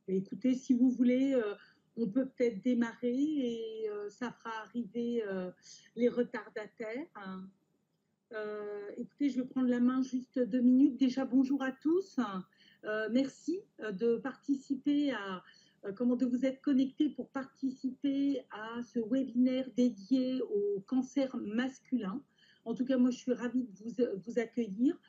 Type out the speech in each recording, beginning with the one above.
Écoutez, si vous voulez, on peut peut-être démarrer et ça fera arriver les retardataires, hein. Écoutez, je vais prendre la main juste 2 minutes. Déjà, bonjour à tous. Merci de participer comment de vous être connectés pour participer à ce webinaire dédié au cancer masculin. En tout cas, moi, je suis ravie de vous accueillir.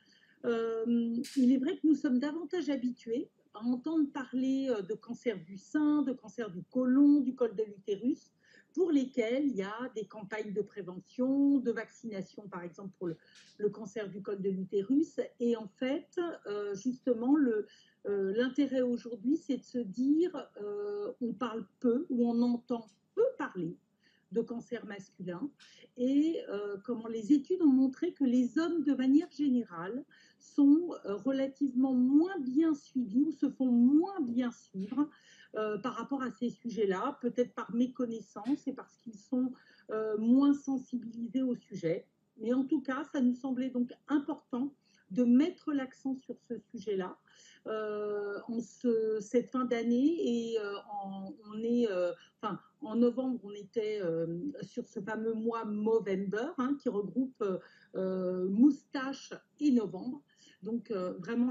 Il est vrai que nous sommes davantage habitués à entendre parler de cancer du sein, de cancer du côlon, du col de l'utérus, pour lesquels il y a des campagnes de prévention, de vaccination, par exemple pour le cancer du col de l'utérus. Et en fait, justement, l'intérêt aujourd'hui, c'est de se dire, on parle peu ou on entend peu parler de cancer masculin et comment les études ont montré que les hommes, de manière générale, sont relativement moins bien suivis ou se font moins bien suivre par rapport à ces sujets-là, peut-être par méconnaissance et parce qu'ils sont moins sensibilisés au sujet. Mais en tout cas, ça nous semblait donc important de mettre l'accent sur ce sujet-là cette fin d'année et en novembre, on était sur ce fameux mois Movember hein, qui regroupe moustache et novembre. Donc vraiment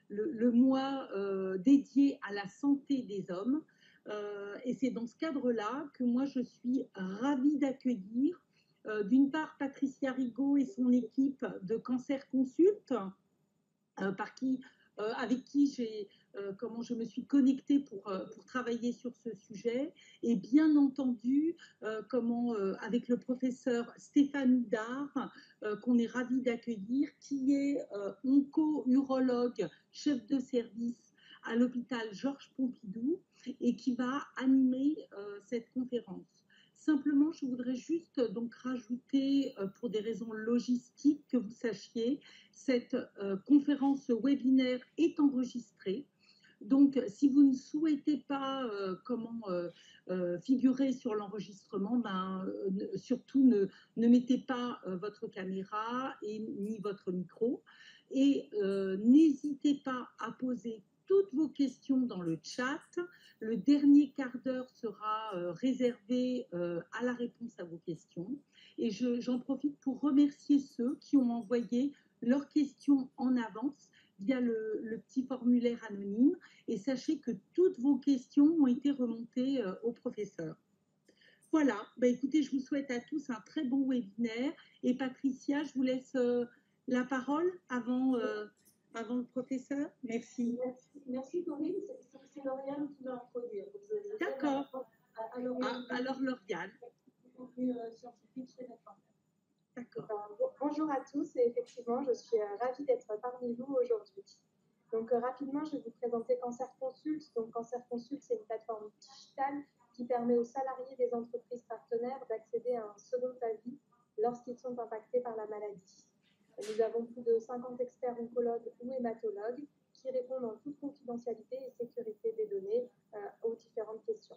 le mois dédié à la santé des hommes. Et c'est dans ce cadre-là que moi je suis ravie d'accueillir d'une part Patricia Rigaud et son équipe de Cancer Consult, avec qui comment je me suis connectée pour travailler sur ce sujet, et bien entendu avec le professeur Stéphane Houdard, qu'on est ravi d'accueillir, qui est onco-urologue, chef de service à l'hôpital Georges Pompidou et qui va animer cette conférence. Simplement, je voudrais juste donc rajouter, pour des raisons logistiques, que vous sachiez, cette conférence webinaire est enregistrée. Donc, si vous ne souhaitez pas figurer sur l'enregistrement, surtout ne mettez pas votre caméra ni votre micro. Et n'hésitez pas à poser toutes vos questions dans le chat. Le dernier quart d'heure sera réservé à la réponse à vos questions. Et j'en profite pour remercier ceux qui ont envoyé leurs questions en avance via le petit formulaire anonyme. Et sachez que toutes vos questions ont été remontées au professeur. Voilà, écoutez, je vous souhaite à tous un très bon webinaire. Et Patricia, je vous laisse la parole avant le professeur. Merci. Merci Corinne, c'est Lauriane qui va introduire. D'accord. Alors Lauriane. Scientifique chez la D'accord. Bonjour à tous et effectivement, je suis ravie d'être parmi vous aujourd'hui. Donc rapidement, je vais vous présenter Cancer Consult. Donc Cancer Consult, c'est une plateforme digitale qui permet aux salariés des entreprises partenaires d'accéder à un second avis lorsqu'ils sont impactés par la maladie. Nous avons plus de 50 experts oncologues ou hématologues qui répondent en toute confidentialité et sécurité des données aux différentes questions.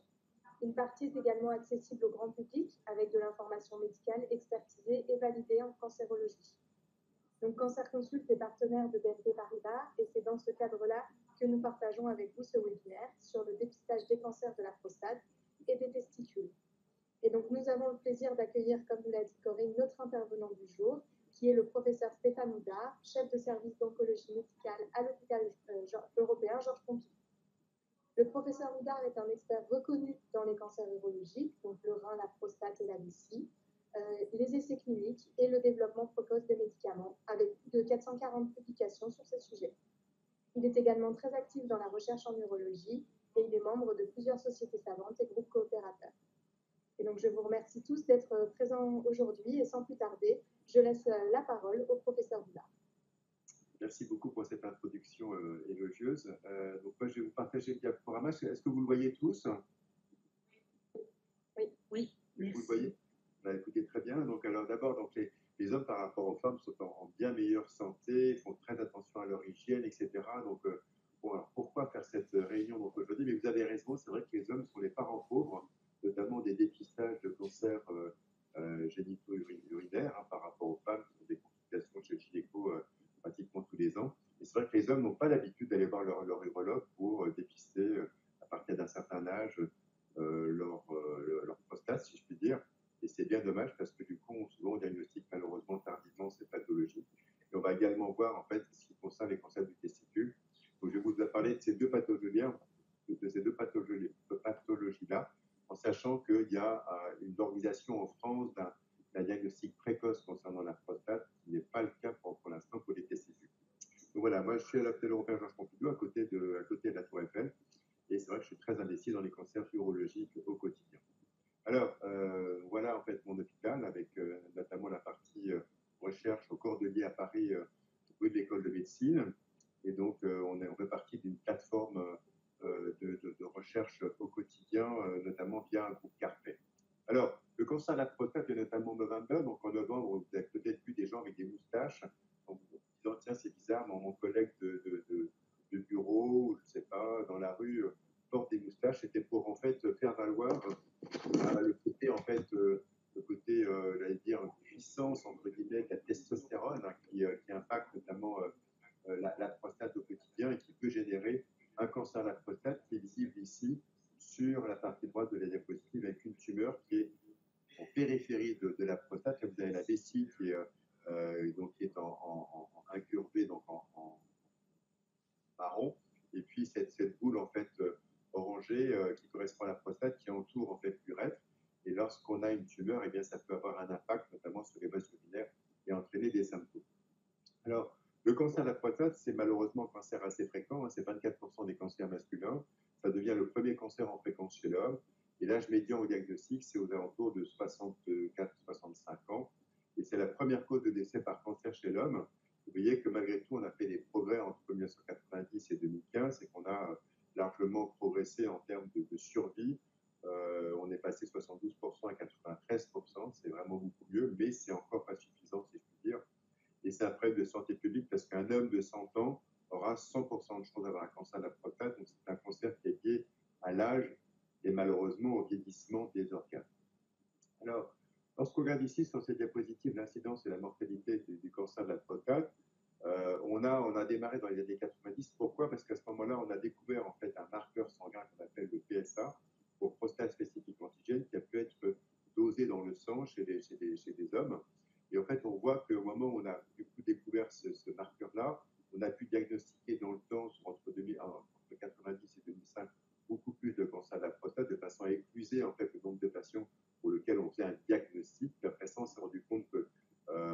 Une partie est également accessible au grand public avec de l'information médicale expertisée et validée en cancérologie. Donc Cancer Consult est partenaire de BNP Paribas et c'est dans ce cadre-là que nous partageons avec vous ce webinaire sur le dépistage des cancers de la prostate et des testicules. Et donc nous avons le plaisir d'accueillir, comme nous l'a dit Corinne, notre intervenant du jour, qui est le professeur Stéphane Houdard, chef de service d'oncologie médicale à l'hôpital européen Georges Pompidou. Le professeur Houdard est un expert reconnu dans les cancers urologiques, donc le rein, la prostate et la vessie, les essais cliniques et le développement précoce des médicaments, avec plus de 440 publications sur ce sujet. Il est également très actif dans la recherche en urologie et il est membre de plusieurs sociétés savantes et groupes coopérateurs. Et donc je vous remercie tous d'être présents aujourd'hui et sans plus tarder, je laisse la parole au professeur Houdard. Merci beaucoup pour cette introduction élogieuse. Donc moi, je vais vous partager le diaporama. Est-ce que vous le voyez tous? Oui. Vous le voyez? Écoutez, très bien. Donc, alors d'abord, donc les hommes par rapport aux femmes sont en bien meilleure santé, font très attention à leur hygiène, etc. Donc, bon, alors, pourquoi faire cette réunion aujourd'hui? Mais vous avez raison, c'est vrai que les hommes sont les parents pauvres, notamment des dépistages de cancers génito-urinaires par rapport aux femmes qui ont des consultations chez le gynéco pratiquement tous les ans. Et c'est vrai que les hommes n'ont pas l'habitude d'aller voir leur urologue pour dépister âge leur prostate, si je puis dire. Et c'est bien dommage parce que du coup, souvent on diagnostique malheureusement tardivement ces pathologies. Et on va également voir en fait ce qui concerne les cancers du testicule. Donc je vais vous parler de ces deux pathologies-là, en sachant qu'il y a une organisation en France d'un diagnostic précoce concernant la prostate, qui n'est pas le cas pour l'instant pour les testicules. Donc voilà, moi je suis à l'hôpital européen Georges Pompidou, à côté de la Tour Eiffel, et c'est vrai que je suis très investi dans les cancers urologiques au quotidien. Alors, voilà en fait mon hôpital, avec notamment la partie recherche au Cordelier à Paris, rue de l'École de médecine. Et donc, on fait partie d'une plateforme de recherche au quotidien, notamment via un groupe Carpet. Alors, le cancer de la prostate est notamment November. Donc, en novembre, vous avez peut-être vu des gens avec des moustaches. Donc, vous vous disant, tiens, c'est bizarre, mon collègue de bureau, je ne sais pas, dans la rue, porte des moustaches. C'était pour, en fait, faire valoir le côté, en fait, j'allais dire, puissance, entre guillemets, de la testostérone, hein, qui impacte notamment la prostate au quotidien et qui peut générer un cancer de la prostate qui est visible ici sur la partie droite de la diapositive avec une tumeur qui est en périphérie de la prostate. Là, vous avez la vessie qui est incurvée, donc en marron, et puis cette boule en fait orangée qui correspond à la prostate qui entoure en fait l'urètre. Et lorsqu'on a une tumeur, eh bien, ça peut avoir un impact notamment sur les vases urinaires et entraîner des symptômes. Alors, le cancer de la prostate, c'est malheureusement un cancer assez fréquent, hein, c'est 24% des cancers masculins. Ça devient le premier cancer en fréquence chez l'homme. Et l'âge médian au diagnostic, c'est aux alentours de 64-65 ans. Et c'est la première cause de décès par cancer chez l'homme. Vous voyez que malgré tout, on a fait des progrès entre 1990 et 2015 et qu'on a largement progressé en termes de survie. On est passé 72% à 93%, c'est vraiment beaucoup mieux, mais c'est encore pas suffisant, si je puis dire. Et c'est un problème de santé publique parce qu'un homme de 100 ans aura 100% de chances d'avoir un cancer de la prostate. Donc, c'est un cancer qui est lié à l'âge et malheureusement au vieillissement des organes. Alors, lorsqu'on regarde ici sur cette diapositive l'incidence et la mortalité du cancer de la prostate, on a démarré dans les années 90. Pourquoi? Parce qu'à ce moment-là, on a découvert en fait un marqueur sanguin qu'on appelle le PSA, pour prostate spécifique antigène, qui a pu être dosé dans le sang chez des hommes. Et en fait, on voit qu'au moment où on a du coup découvert ce marqueur-là, on a pu diagnostiquer dans le temps, entre 90 et 2005, beaucoup plus de cancer de la prostate, de façon à épuiser en fait le nombre de patients pour lesquels on faisait un diagnostic. Puis après ça, on s'est rendu compte que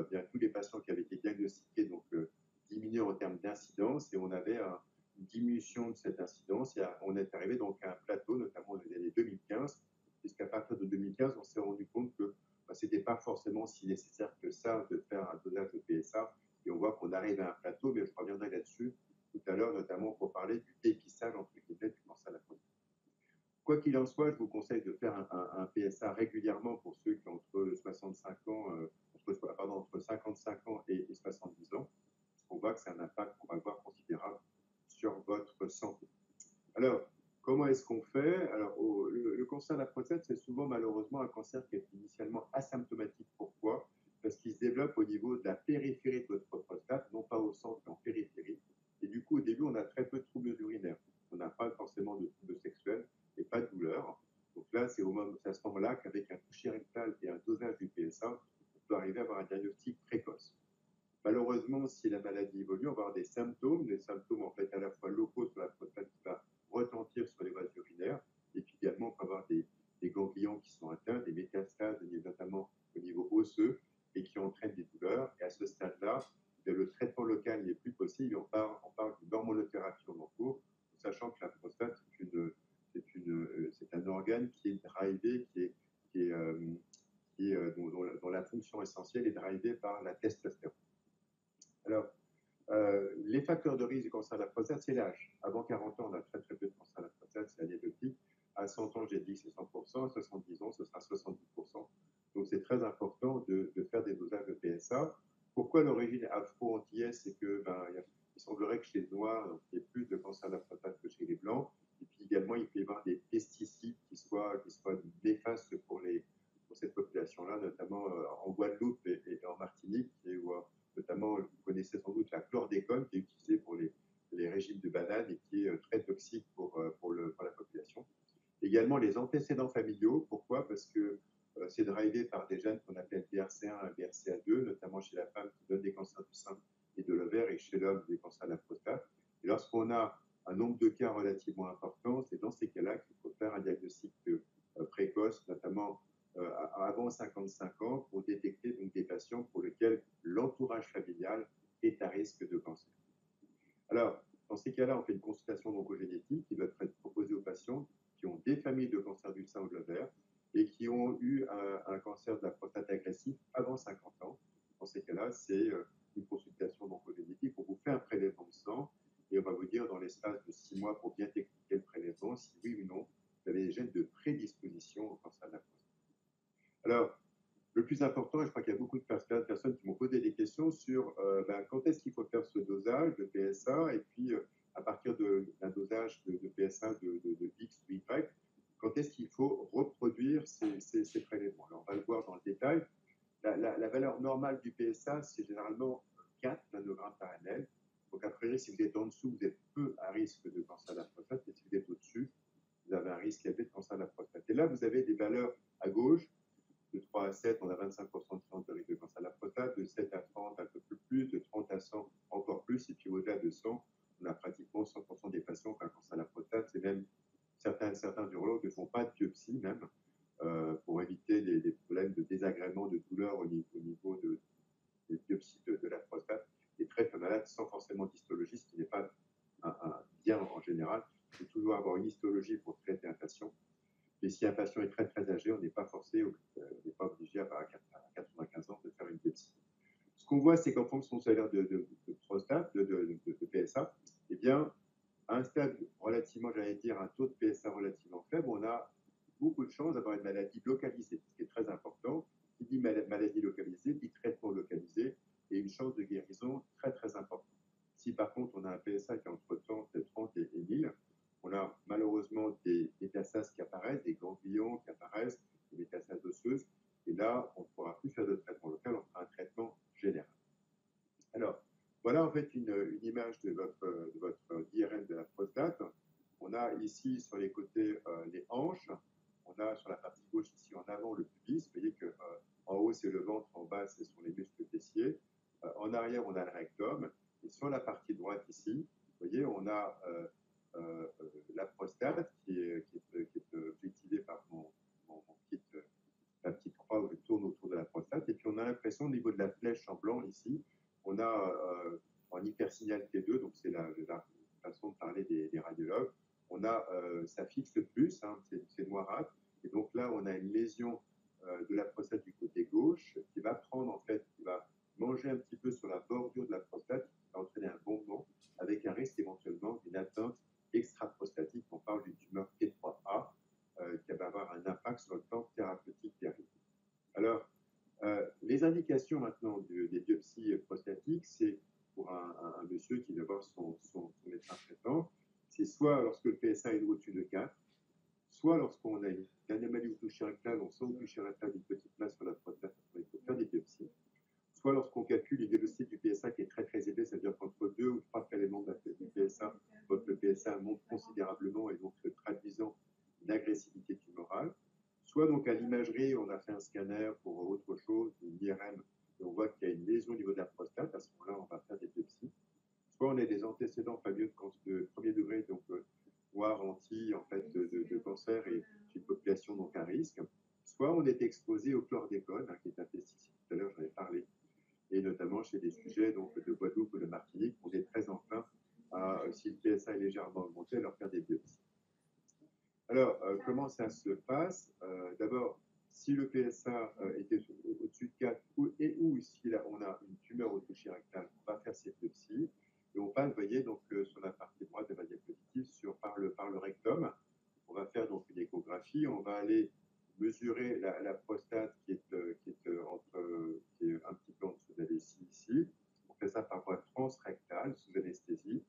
bien tous les patients qui avaient été diagnostiqués diminuaient en termes d'incidence et on avait une diminution de cette incidence. Et on est arrivé donc à un plateau, notamment dans les années 2015, puisqu'à partir de 2015, on s'est rendu compte que ce n'était pas forcément si nécessaire que ça de faire un dosage de PSA. Et on voit qu'on arrive à un plateau, mais je reviendrai là-dessus tout à l'heure, notamment pour parler du dépistage entre guillemets du cancer de la prostate. Quoi qu'il en soit, je vous conseille de faire un PSA régulièrement pour ceux qui ont entre 65 ans, entre 55 ans et 70 ans. On voit que c'est un impact qu'on va voir considérable sur votre santé. Alors, comment est-ce qu'on fait? Alors, le cancer de la prostate, c'est souvent malheureusement un cancer qui est initialement asymptomatique. Pourquoi? Parce qu'il se développe au niveau de la périphérie de votre prostate, non pas au centre, mais en périphérie. Et du coup, au début, on a très peu de troubles urinaires. On n'a pas forcément de troubles sexuels et pas de douleur. Donc là, c'est à ce moment-là qu'avec un toucher rectal et un dosage du PSA, on peut arriver à avoir un diagnostic précoce. Malheureusement, si la maladie évolue, on va avoir des symptômes en fait à la fois locaux sur la prostate qui va retentir sur les vases urinaires, et puis également on peut avoir des ganglions qui sont atteints, des métastases, notamment au niveau osseux, et qui entraînent des douleurs. Et à ce stade-là, le traitement local n'est plus possible. On parle d'une hormonothérapie en cours, sachant que la prostate, c'est un organe qui est drivé, dont la fonction essentielle est drivée par la testostérone. Alors, les facteurs de risque du cancer de la prostate, c'est l'âge. Avant 40 ans, on a très très peu de cancer de la prostate, c'est anecdotique. À 100 ans, j'ai dit que c'est 100%, à 70 ans, ce sera 70%. Donc, c'est très important de faire des dosages de PSA. Pourquoi l'origine afro-antillaise? C'est que il semblerait que chez les Noirs, il y ait plus de cancer de la prostate que chez les Blancs. Et puis également, il peut y avoir des pesticides qui soient néfastes pour cette population-là, notamment en Guadeloupe et en Martinique, où notamment, vous connaissez sans doute la chlordécone qui est utilisée pour les régimes de bananes et qui est très toxique pour la population. Également, Également les antécédents familiaux. Pourquoi? Parce que c'est drivé par des gènes qu'on appelle BRCA1 et BRCA2, notamment chez la femme qui donne des cancers du sein et de l'ovaire, et chez l'homme des cancers de la prostate. Et lorsqu'on a un nombre de cas relativement important, c'est dans ces cas-là qu'il faut faire un diagnostic précoce, notamment avant 55 ans, pour détecter donc, des patients pour lesquels l'entourage familial est à risque de cancer. Alors, dans ces cas-là, on fait une consultation d'oncogénétique qui doit être proposée aux patients qui ont des familles de cancer du sein ou de l'ovaire et qui ont eu un cancer de la prostate agressif avant 50 ans. Dans ces cas-là, c'est une consultation d'oncogénétique. On vous fait un prélèvement de sang et on va vous dire dans l'espace de 6 mois pour bien techniquer le prélèvement si oui ou non vous avez des gènes de prédisposition au cancer de la prostate. Alors, le plus important, et je crois qu'il y a beaucoup de personnes qui m'ont posé des questions sur quand est-ce qu'il faut faire ce dosage de PSA et puis à partir d'un dosage de PSA de X ou Y, quand est-ce qu'il faut reproduire ces prélèvements. Alors, on va le voir dans le détail. La valeur normale du PSA, c'est généralement 4 nanogrammes par ml. Donc, a priori, si vous êtes en dessous, vous êtes peu à risque de cancer de la prostate, et si vous êtes au-dessus, vous avez un risque élevé de cancer de la prostate. Et là, vous avez des valeurs à gauche. De 3 à 7, on a 25% de chance de risque de cancer de la prostate, de 7 à 30, un peu plus, de 30 à 100, encore plus, et puis au-delà de 100, on a pratiquement 100% des patients qui ont un cancer de la prostate. C'est même certains urologues ne font pas de biopsie même pour éviter des problèmes de désagrément, de douleur au niveau des biopsies de la prostate, et traitent le malade sans forcément d'histologie, ce qui n'est pas un bien en général. Il faut toujours avoir une histologie pour traiter un patient. Et si un patient est très très âgé, on n'est pas forcé, on n'est pas obligé à 95 ans de faire une biopsie. Ce qu'on voit, c'est qu'en fonction de sa valeur de prostate, de PSA, eh bien, à un stade relativement, j'allais dire, un taux de PSA relativement faible, on a beaucoup de chances d'avoir une maladie localisée, ce qui est très important. Qui dit maladie localisée, dit traitement localisé et une chance de guérison très très importante. Si par contre on a un PSA qui est entre 30 et 1000, on a malheureusement des métastases qui apparaissent, des ganglions qui apparaissent, des métastases osseuses, et là on ne pourra plus faire de traitement local, on fera un traitement général. Alors, voilà en fait une image de votre IRM de la prostate. On a ici sur les côtés les hanches, on a sur la partie gauche ici en avant le pubis, vous voyez que en haut c'est le ventre, en bas ce sont les muscles fessiers, en arrière on a le rectum, et sur la partie droite ici, vous voyez on a la prostate qui est objectivée par la petite croix où je tourne autour de la prostate, et puis on a l'impression au niveau de la flèche en blanc ici, on a en hypersignal T2, donc c'est la façon de parler des radiologues, on a ça fixe plus, hein, c'est noirâtre, et donc là on a une lésion de la prostate du côté gauche qui va prendre en fait, qui va manger un petit peu sur la bordure de la prostate, qui va entraîner un bombement avec un risque éventuellement d'une atteinte extra-prostatique. On parle d'une tumeur T3A qui va avoir un impact sur le plan thérapeutique derrière. Alors, les indications maintenant des biopsies prostatiques, c'est pour un monsieur qui va voir son médecin traitant, c'est soit lorsque le PSA est au-dessus de 4, soit lorsqu'on a une anomalie autochirurgicale, on sent autochirurgicale une petite masse sur la prostate, il faut faire des biopsies, soit lorsqu'on calcule les diagnostics du PSA qui est très très élevé, c'est-à-dire qu'entre 2 ou 3 prélèvements du PSA, le PSA monte considérablement et donc traduisant une agressivité tumorale. Soit donc à l'imagerie, on a fait un scanner pour autre chose, une IRM, et on voit qu'il y a une lésion au niveau de la prostate, à ce moment-là, on va faire des biopsies. Soit on a des antécédents familiaux de premier degré, donc voire anti en fait, de cancer et une population donc à risque. Soit on est exposé au chlordécone, qui est un pesticide, tout à l'heure j'en ai parlé, et notamment chez des sujets donc, de Guadeloupe ou de Martinique, on est très enclin à, si le PSA est légèrement augmenté, à leur faire des biopsies. Alors, comment ça se passe? D'abord, si le PSA était au-dessus de 4 et ou si là, on a une tumeur autochirurgicale, on va faire cette biopsie. Et on passe, vous voyez, donc, sur la partie droite de la diapositive, par le rectum. On va faire donc une échographie, on va aller mesurer la prostate qui est un petit peu en dessous de la vessie ici. On fait ça par voie transrectale, sous anesthésie.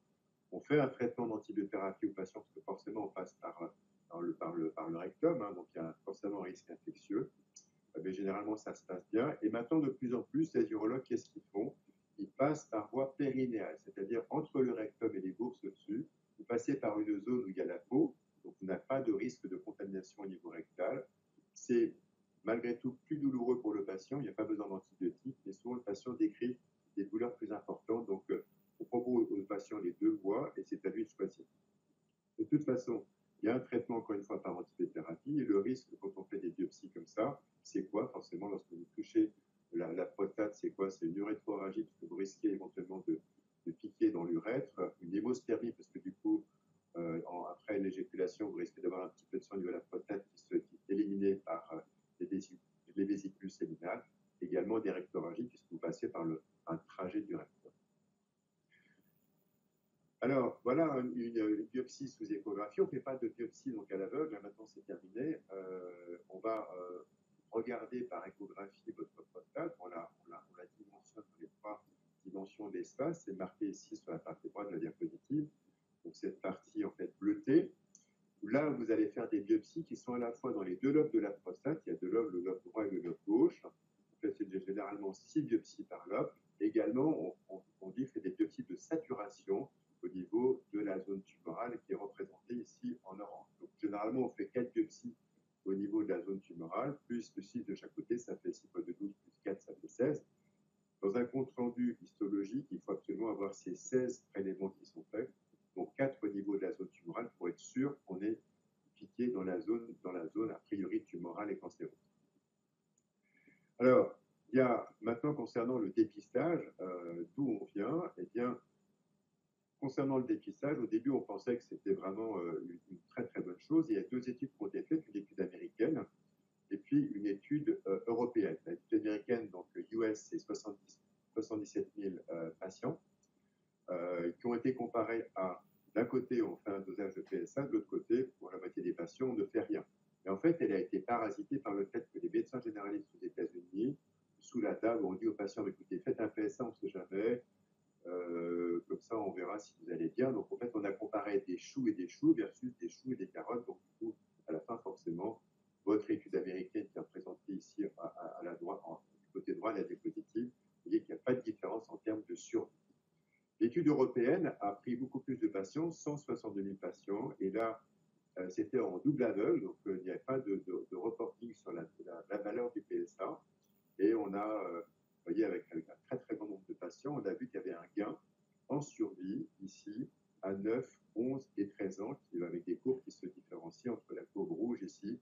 On fait un traitement d'antibiothérapie aux patients, parce que forcément on passe par le rectum, hein, donc il y a forcément un risque infectieux. Mais généralement ça se passe bien. Et maintenant, de plus en plus, les urologues, qu'est-ce qu'ils font? Ils passent par voie périnéale, c'est-à-dire entre le rectum et les bourses au-dessus. Vous passez par une zone où il y a la peau, Donc, on n'a pas de risque de contamination au niveau rectal. C'est malgré tout plus douloureux pour le patient. Il n'y a pas besoin d'antibiotiques. Mais souvent, le patient décrit des douleurs plus importantes. Donc, on propose au patient les deux voies et c'est à lui de choisir. De toute façon, il y a un traitement, encore une fois, par antibiothérapie. Et le risque, quand on fait des biopsies comme ça, c'est quoi? Forcément, lorsque vous touchez la prostate, c'est quoi? C'est une urétroragie, parce que vous risquez éventuellement de piquer dans l'urètre. Une hémospermie, parce que du coup, après l'éjaculation, vous risquez d'avoir un petit peu de sang au niveau de la prostate qui est éliminé par les vésicules séminales. Également des rectoragies, puisque vous passez par un trajet du rectum. Alors, voilà une biopsie sous échographie. On ne fait pas de biopsie donc à l'aveugle. Maintenant, c'est terminé. On va regarder par échographie votre prostate. On la dimensionne dans les trois dimensions d'espace. C'est marqué ici sur la partie droite de la diapositive. Donc, cette partie, en fait, bleutée. Là, vous allez faire des biopsies qui sont à la fois dans les deux lobes de la prostate. Il y a deux lobes, le lobe droit et le lobe gauche. En fait, c'est généralement 6 biopsies par lobe. Également, on dit fait des biopsies de saturation au niveau de la zone tumorale qui est représentée ici en orange. Donc, généralement, on fait 4 biopsies au niveau de la zone tumorale, plus le 6 de chaque côté, ça fait 6 fois 2, 12, plus 4, ça fait 16. Dans un compte rendu histologique, il faut absolument avoir ces 16 prélèvements qui sont faits, donc 4 au niveau de la zone tumorale, pour être sûr qu'on est piqué dans la zone a priori tumorale et cancéreuse. Alors, il y a maintenant concernant le dépistage, d'où on vient, eh bien, concernant le dépistage, au début, on pensait que c'était vraiment une très très bonne chose. Il y a 2 études qui ont été faites, une étude américaine et puis une étude européenne. L'étude américaine, donc US, c'est 77 000 patients qui ont été comparés à, d'un côté, on fait un dosage de PSA, de l'autre côté, pour la moitié des patients, on ne fait rien. Et en fait, elle a été parasitée par le fait que les médecins généralistes aux États-Unis, sous la table, ont dit aux patients, écoutez, faites un PSA, on ne sait jamais. Comme ça, on verra si vous allez bien. Donc, en fait, on a comparé des choux versus des choux et des carottes. Donc, du coup, à la fin, forcément, votre étude américaine qui est représentée ici à la droite, du côté droit de la diapositive, vous voyez qu'il n'y a pas de différence en termes de survie. L'étude européenne a pris beaucoup plus de patients, 162 000 patients, et là, c'était en double aveugle, donc il n'y avait pas de reporting sur la valeur du PSA. Et on a, vous voyez, avec un très très grand nombre de patients, on a vu qu'il y avait un gain en survie ici à 9, 11 et 13 ans, avec des courbes qui se différencient entre la courbe rouge ici,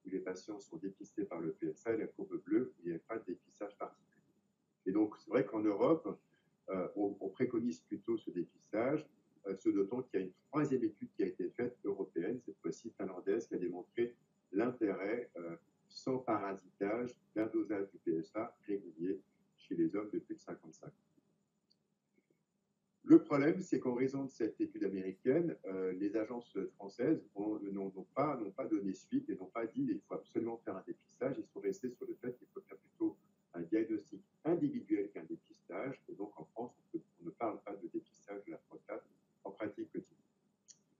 où les patients sont dépistés par le PSA, et la courbe bleue, où il n'y avait pas de dépistage particulier. Et donc, c'est vrai qu'en Europe, on préconise plutôt ce dépistage, ce d'autant qu'il y a une 3e étude qui a été faite européenne, cette fois-ci finlandaise, qui a démontré l'intérêt sans parasitage d'un dosage du PSA régulier chez les hommes de plus de 55 ans. Le problème, c'est qu'en raison de cette étude américaine, les agences françaises n'ont pas donné suite et n'ont pas dit qu'il faut absolument faire un dépistage. Ils sont restés sur le fait qu'il faut faire plutôt un diagnostic individuel qu'un dépistage. Et donc en France, on ne parle pas de dépistage de la prostate en pratique quotidienne.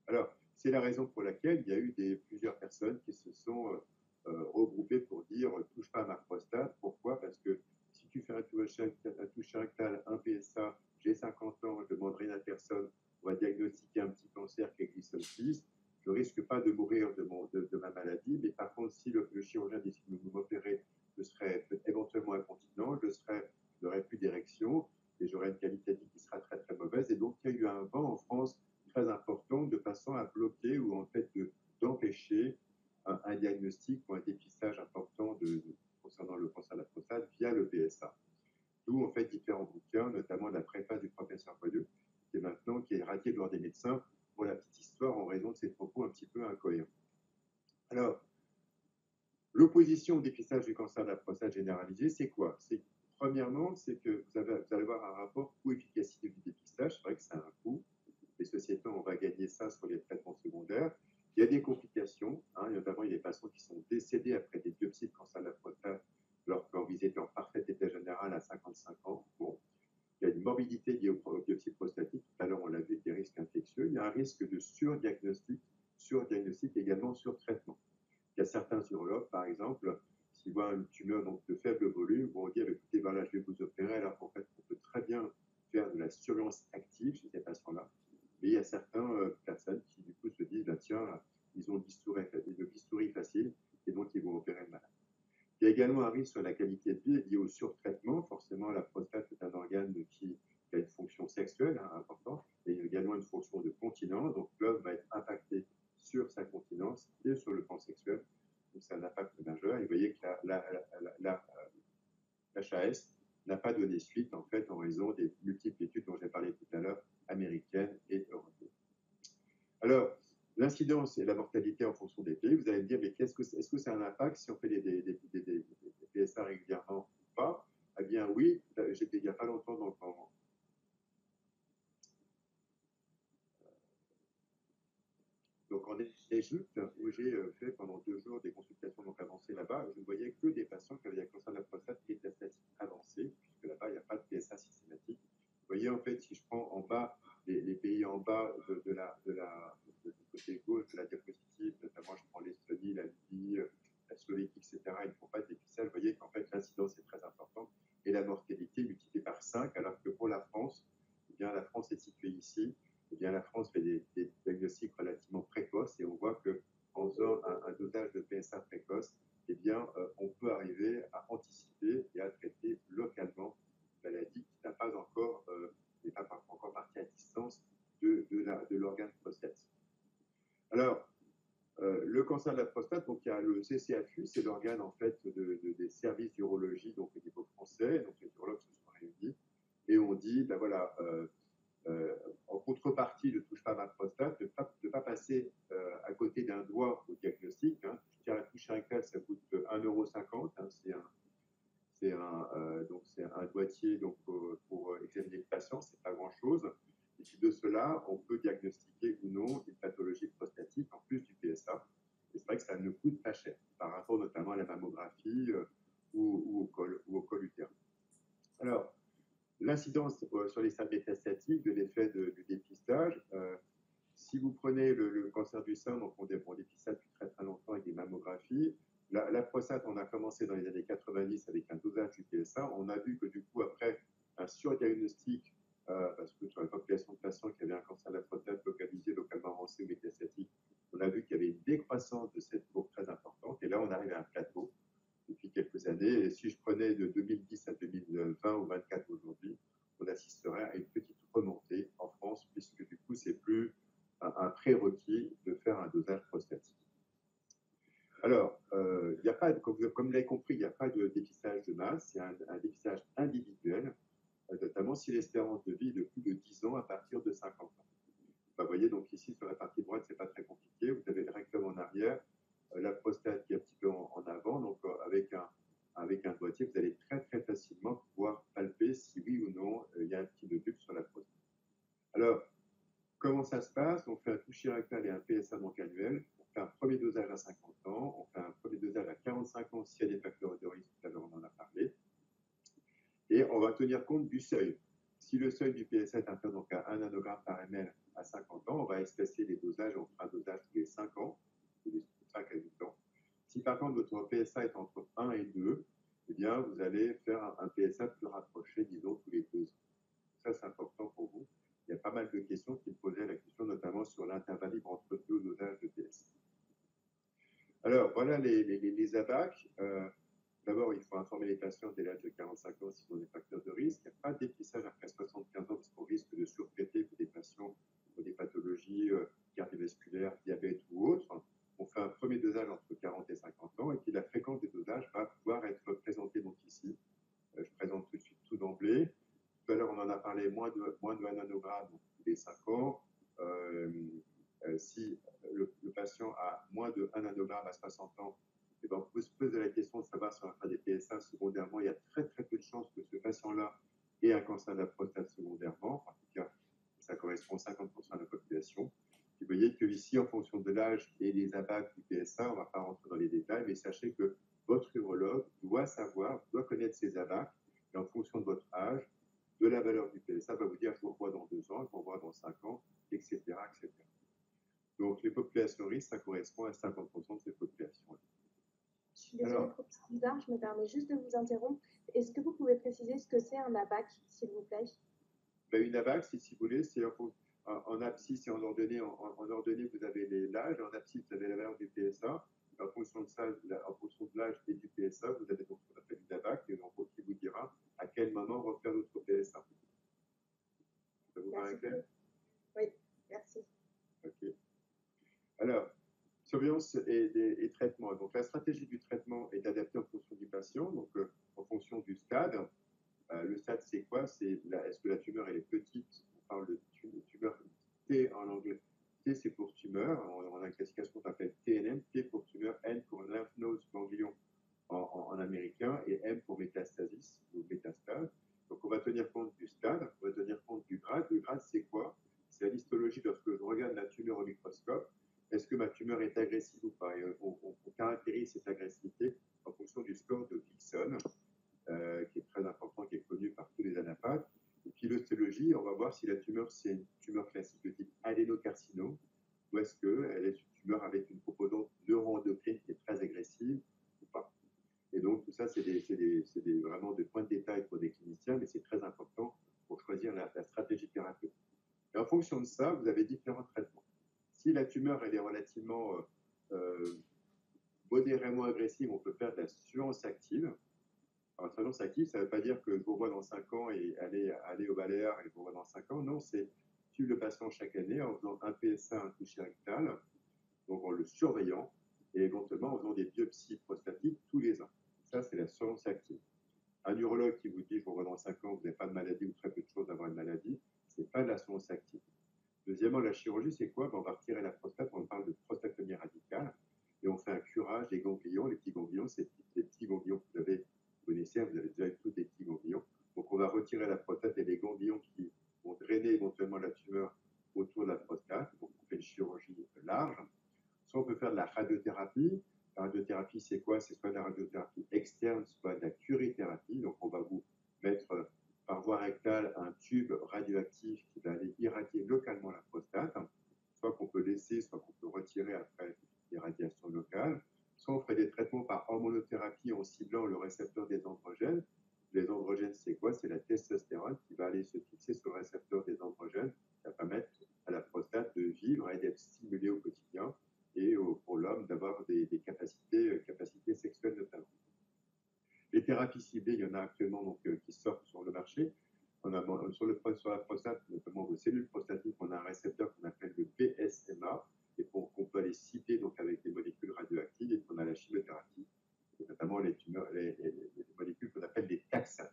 Alors, c'est la raison pour laquelle il y a eu plusieurs personnes qui se sont regroupées pour dire « touche pas à ma prostate ». Pourquoi? Parce que si tu fais un toucher rectal, un PSA, j'ai 50 ans, je ne demande rien à personne, on va diagnostiquer un petit cancer qui est Gleason 6, je ne risque pas de mourir de ma maladie, mais par contre, si le chirurgien décide de m'opérer, je serai éventuellement incontinent, je n'aurai plus d'érection et j'aurai une qualité de vie qui sera très très mauvaise. Et donc, il y a eu un vent en France très important de façon à bloquer ou en fait d'empêcher un diagnostic ou un dépistage important concernant le cancer de la prostate via le PSA. D'où en fait différents bouquins, notamment la préface du professeur Boyeux, qui est radié de l'ordre des médecins pour la petite histoire en raison de ses propos un petit peu incohérents. Alors, l'opposition au dépistage du cancer de la prostate généralisé, c'est quoi? Premièrement, c'est que vous allez avoir un rapport coût-efficacité du dépistage. C'est vrai que c'est un coût. Les sociétés, on va gagner ça sur les traitements secondaires. Il y a des complications, notamment il y a des patients qui sont décédés après des biopsies de cancer de la prostate alors qu'ils étaient en parfait état général à 55 ans. Bon. Il y a une morbidité liée aux biopsies prostatiques. Tout à l'heure, on l'a vu, des risques infectieux. Il y a un risque de surdiagnostic également sur-traitement. Il y a certains urologues, par exemple, s'ils voient une tumeur donc, de faible volume, vont dire écoutez, voilà, je vais vous opérer, alors qu'en fait, on peut très bien faire de la surveillance active chez ces patients-là. Mais il y a certaines personnes qui, du coup, se disent tiens, ils ont le bistouri facile et donc ils vont opérer le malade. Il y a également un risque sur la qualité de vie lié au surtraitement. Forcément, la prostate est un organe qui a une fonction sexuelle importante et également une fonction de continence. Donc l'homme va être impacté sur sa continence et sur le plan sexuel. Donc c'est un impact majeur. Et vous voyez que l'HAS n'a pas donné suite en fait en raison des multiples études dont j'ai parlé tout à l'heure, américaines et européennes. Alors, l'incidence et la mortalité en fonction des pays, vous allez me dire, mais est-ce que c'est un impact si on fait des PSA régulièrement ou pas? Eh bien oui, j'étais il n'y a pas longtemps donc en Égypte, où j'ai fait pendant 2 jours des consultations donc avancées là-bas, je ne voyais que des patients qui avaient un cancer de la prostate métastatique avancé, puisque là-bas, il n'y a pas de PSA systématique. Vous voyez, en fait, si je prends en bas, les pays en bas du côté gauche de la diapositive, notamment je prends l'Estonie, la Libye, la Slovéquie, etc., ils ne font pas de dépistage. Vous voyez qu'en fait, l'incidence est très importante et la mortalité multipliée par 5, alors que pour la France, eh bien, la France est située ici. Eh bien, la France fait des diagnostics relativement précoces et on voit qu'en faisant un dosage de PSA précoce, eh bien, on peut arriver à anticiper et à traiter localement la maladie qui n'a pas encore, n'est pas encore partie à distance de l'organe prostate. Alors, le cancer de la prostate, donc il y a le CCAFU, c'est l'organe en fait des services d'urologie donc au niveau français, donc les urologues se sont réunis et on dit, ben voilà, en contrepartie, ne touche pas ma prostate, ne pas passer à côté d'un doigt au diagnostic. Hein. Je dirais, toucher un câble, ça coûte 1,50 €. Hein. C'est un doigtier donc, pour examiner le patient, c'est pas grand-chose. Et puis de cela, on peut diagnostiquer ou non une pathologie prostatique en plus du PSA. Et c'est vrai que ça ne coûte pas cher par rapport notamment à la mammographie ou au col utérin. Alors, l'incidence sur les stades métastatiques de l'effet du dépistage, si vous prenez le cancer du sein, donc on dépiste ça depuis très très longtemps avec des mammographies. La prostate, on a commencé dans les années 90 avec un dosage du PSA. On a vu que du coup, après un surdiagnostic, parce que sur la population de patients qui avaient un cancer de la prostate localisé, localement avancé ou métastatique, on a vu qu'il y avait une décroissance de cette courbe très importante. Et là, on arrive à un plateau depuis quelques années. Et si je prenais de 2010 à 2020 ou 2024 aujourd'hui, on assisterait à une petite remontée en France, puisque du coup, c'est plus un prérequis de faire un dosage prostatique. Alors, il n'y a pas, comme vous l'avez compris, il n'y a pas de dépistage de masse, c'est un dépistage individuel, notamment si l'espérance de vie est de plus de 10 ans à partir de 50 ans. Vous voyez, donc ici, sur la partie droite, ce n'est pas très compliqué. Vous avez le rectum en arrière, la prostate qui est un petit peu en avant. Donc, avec un doigtier, vous allez très, très facilement pouvoir palper si oui ou non il y a un petit nodule sur la prostate. Alors, comment ça se passe? On fait un toucher rectal et un PSA donc annuel. On fait un premier dosage à 50 ans. On fait un premier dosage à 45 ans s'il y a des facteurs de risque. Tout à l'heure, on en a parlé. Et on va tenir compte du seuil. Si le seuil du PSA est inférieur donc à 1 nanogramme par ml à 50 ans, on va espacer les dosages. On fera un dosage tous les 5 ans, tous les 5 à 8 ans. Si par contre votre PSA est entre 1 et 2, eh bien, vous allez faire un PSA plus rapproché, disons, tous les 2 ans. Ça, c'est important pour vous. Il y a pas mal de questions qui me posaient la question, notamment sur l'intervalle libre entre deux dosages de PSA. Alors, voilà les ABAC. D'abord, il faut informer les patients dès l'âge de 45 ans s'ils ont des facteurs de risque. Il n'y a pas de dépistage après 75 ans parce qu'on risque de surtraiter pour des patients pour des pathologies cardiovasculaires, diabète ou autres. On fait un premier dosage entre 40 et 50 ans et puis la fréquence des dosages va pouvoir être présentée donc ici. Je présente tout de suite tout d'emblée. Tout à l'heure, on en a parlé, moins de 1 nanogramme tous les 5 ans. Si le patient a moins de 1 nanogramme à 60 ans, et ben, on peut se poser la question de savoir si on va faire des PSA secondairement. Il y a très très peu de chances que ce patient-là ait un cancer de la prostate secondairement. En tout cas, ça correspond à 50% de la population. Vous voyez que ici, en fonction de l'âge et des ABAC du PSA, on ne va pas rentrer dans les détails, mais sachez que votre urologue doit savoir, doit connaître ses ABAC, et en fonction de votre âge, de la valeur du PSA, va vous dire je vous revois dans 2 ans, je vous revois dans 5 ans, etc., etc. Donc, les populations risques, ça correspond à 50% de ces populations-là. Je suis désolée pour ce bizarre, je me permets juste de vous interrompre. Est-ce que vous pouvez préciser ce que c'est un ABAC, s'il vous plaît? Ben, une ABAC, si vous voulez, c'est en abscisse et en ordonnée, en ordonnée, vous avez l'âge, en abscisse, vous avez la valeur du PSA. En fonction de ça, en fonction de l'âge et du PSA, vous avez donc ce qu'on appelle une DAVAC, et donc qui vous dira à quel moment refaire votre PSA. Ça vous paraît clair? Oui, merci. Ok. Alors, surveillance et traitement. Donc, la stratégie du traitement est adaptée en fonction du patient, donc en fonction du stade. Le stade, c'est quoi? Est-ce que la tumeur elle est petite? On parle de tumeur T en anglais. T, c'est pour tumeur. On a une classification qu'on appelle TNM. T pour tumeur, N pour lymph node ganglion en américain, et M pour métastasis ou métastase. Donc, on va tenir compte du stade, on va tenir compte du grade. Le grade, c'est quoi? C'est la histologie lorsque je regarde la tumeur au microscope. Est-ce que ma tumeur est agressive ou pas? Et on caractérise cette agressivité en fonction du score de Gleason, qui est très important, qui est connu par tous les anapathes. Et puis l'histologie, on va voir si la tumeur, c'est une tumeur classique de type adénocarcinome, ou est-ce qu'elle est une tumeur avec une composante neuroendocrine qui est très agressive ou pas. Et donc, tout ça, c'est vraiment des points de détail pour des cliniciens, mais c'est très important pour choisir la stratégie thérapeutique. Et en fonction de ça, vous avez différents traitements. Si la tumeur elle est relativement modérément agressive, on peut faire de la surveillance active. Alors, surveillance active, ça ne veut pas dire que je vous revois dans 5 ans et aller au balnéaire et je vous revois dans 5 ans. Non, c'est suivre le patient chaque année en faisant un PSA, un toucher rectal, donc en le surveillant, et éventuellement en faisant des biopsies prostatiques tous les ans. Ça, c'est la surveillance active. Un urologue qui vous dit, je vous revois dans 5 ans, vous n'avez pas de maladie ou très peu de choses d'avoir une maladie, ce n'est pas de la surveillance active. Deuxièmement, la chirurgie, c'est quoi? On va retirer la prostate, on parle de prostatectomie radicale, et on fait un curage des ganglions. Les petits ganglions, c'est les petits ganglions que vous connaissez, vous avez déjà eu tous des petits ganglions. Donc, on va retirer la prostate et les ganglions qui vont drainer éventuellement la tumeur autour de la prostate. Donc, on fait une chirurgie large. Soit on peut faire de la radiothérapie. La radiothérapie, c'est quoi? C'est soit de la radiothérapie externe, soit de la curithérapie. Donc, on va vous mettre par voie rectale un tube radioactif qui va aller irradier localement la prostate, soit qu'on peut laisser, soit qu'on peut retirer après les radiations locales. Soit on ferait des traitements par hormonothérapie en ciblant le récepteur des androgènes. Les androgènes, c'est quoi? C'est la testostérone qui va aller se fixer sur le récepteur des androgènes, qui va permettre à la prostate de vivre et d'être stimulée au quotidien, et pour l'homme d'avoir des capacités sexuelles notamment. Les thérapies ciblées, il y en a actuellement donc, qui sortent sur le marché. On a, sur la prostate, notamment vos cellules prostatiques, on a un récepteur qu'on appelle le PSMA, et qu'on peut aller cibler donc, avec des molécules radioactives, et qu'on a la chimiothérapie, et notamment les molécules qu'on appelle les taxanes.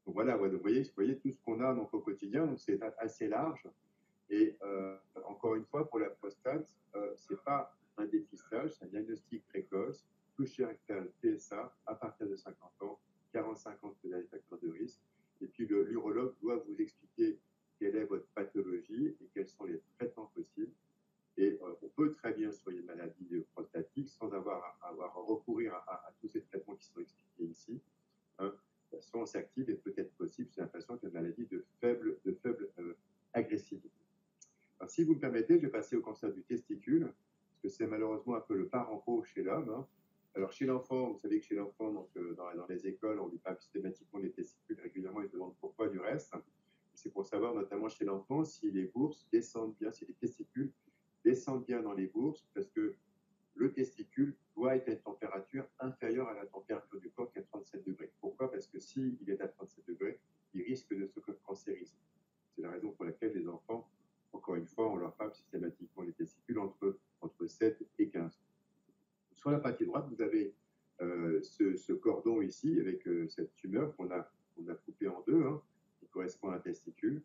Donc voilà, vous voyez tout ce qu'on a donc, au quotidien, donc c'est assez large. Et encore une fois, pour la prostate, ce n'est pas un dépistage, c'est un diagnostic précoce, toucher rectal, PSA, à partir de 50 ans, 45 ans de les facteurs de risque. Et puis l'urologue doit vous expliquer quelle est votre pathologie et quels sont les traitements possibles. Et on peut très bien soigner une maladie prostatique sans avoir à recourir à tous ces traitements qui sont expliqués ici. Hein. La surveillance active est peut-être possible chez un patient qui a une maladie de faible agressivité. Alors, si vous me permettez, je vais passer au cancer du testicule, parce que c'est malheureusement un peu le parent pauvre chez l'homme. Hein. Alors, chez l'enfant, vous savez que chez l'enfant, dans les écoles, on lui parle systématiquement des testicules régulièrement, ils se demandent pourquoi du reste. C'est pour savoir, notamment chez l'enfant, si les bourses descendent bien, si les testicules descendent bien dans les bourses, parce que le testicule doit être à une température inférieure à la température du corps qui est à 37 degrés. Pourquoi? Parce que s'il est à 37 degrés, il risque de se cancériser. C'est la raison pour laquelle les enfants, encore une fois, on leur parle systématiquement les testicules entre 7 et 15. Sur la partie droite, vous avez ce cordon ici avec cette tumeur qu'on a coupée en deux, hein, qui correspond à un testicule.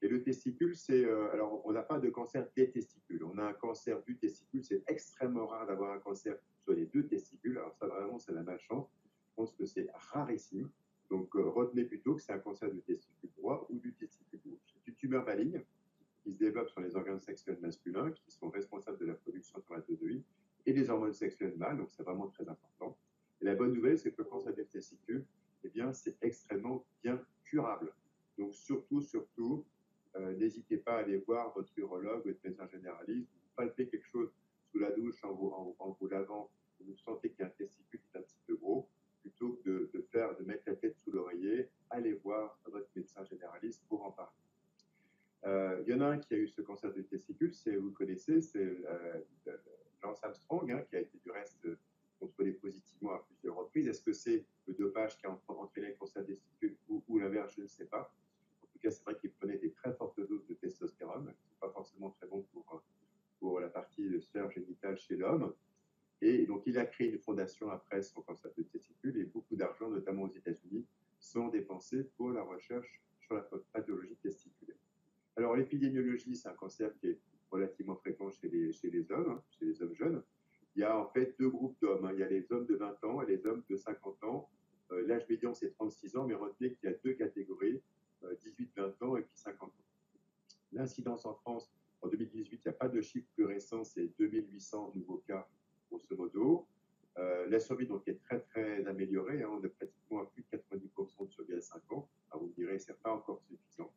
Et le testicule, c'est... alors, on n'a pas de cancer des testicules. On a un cancer du testicule. C'est extrêmement rare d'avoir un cancer sur les deux testicules. Alors ça, vraiment, c'est la malchance. Je pense que c'est rarissime. Donc, retenez plutôt que c'est un cancer du testicule droit ou du testicule gauche. C'est une tumeur maligne qui se développe sur les organes sexuels masculins qui sont responsables de la production de spermatozoïdes et des hormones sexuelles mâles. Donc, c'est vraiment très important. Et la bonne nouvelle, c'est que le cancer du testicule, eh bien, c'est extrêmement bien curable. Donc, surtout, n'hésitez pas à aller voir votre urologue, votre médecin généraliste. Vous palpez quelque chose sous la douche en vous lavant, vous sentez qu'il y a un testicule qui est un petit peu gros, plutôt que de mettre la tête sous l'oreiller, allez voir votre médecin généraliste pour en parler. Il y en l'un qui a eu ce cancer du testicule, vous le connaissez, c'est Lance Armstrong, hein, qui a été du reste contrôlé positivement à plusieurs reprises. Est-ce que c'est le dopage qui a entraîné le cancer du testicule ou l'inverse? Je ne sais pas. En tout cas, c'est vrai qu'il prenait des très fortes doses de testostérone, qui ne sont pas forcément très bons pour la partie de sphère génitale chez l'homme. Et donc, il a créé une fondation après son cancer de testicule et beaucoup d'argent, notamment aux États-Unis, sont dépensés pour la recherche sur la pathologie testiculaire. Alors, l'épidémiologie, c'est un cancer qui est relativement fréquent chez les hommes, hein, chez les hommes jeunes. Il y a en fait deux groupes d'hommes. Hein. Il y a les hommes de 20 ans et les hommes de 50 ans. L'âge médian, c'est 36 ans, mais retenez qu'il y a deux catégories, 18-20 ans et puis 50 ans. L'incidence en France, en 2018, il n'y a pas de chiffre plus récent, c'est 2800 nouveaux cas, grosso modo. La survie donc, est très, très améliorée. Hein. On est pratiquement à plus de 90% de survie à 5 ans. Alors, vous me direz, ce n'est pas encore suffisant.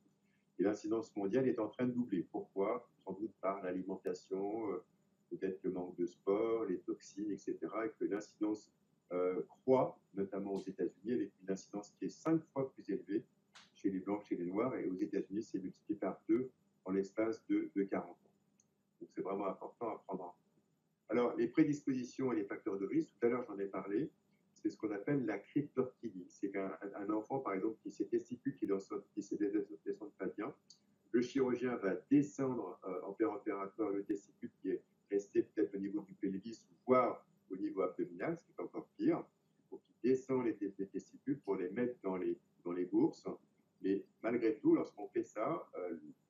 Et l'incidence mondiale est en train de doubler. Pourquoi? Sans doute par l'alimentation, peut-être le manque de sport, les toxines, etc. Et que l'incidence croît, notamment aux États-Unis, avec une incidence qui est 5 fois plus élevée chez les Blancs, chez les Noirs. Et aux États-Unis, c'est multiplié par 2 en l'espace de 40 ans. Donc, c'est vraiment important à prendre en compte. Alors, les prédispositions et les facteurs de risque, tout à l'heure, j'en ai parlé. C'est ce qu'on appelle la cryptorchidie. C'est qu'un enfant, par exemple, qui s'est testicule, qui s'est descendu pas bien, le chirurgien va descendre en péropératoire le testicule qui est resté peut-être au niveau du pelvis, voire au niveau abdominal, ce qui est encore pire. Donc, il descend les testicules pour les mettre dans les bourses. Mais malgré tout, lorsqu'on fait ça,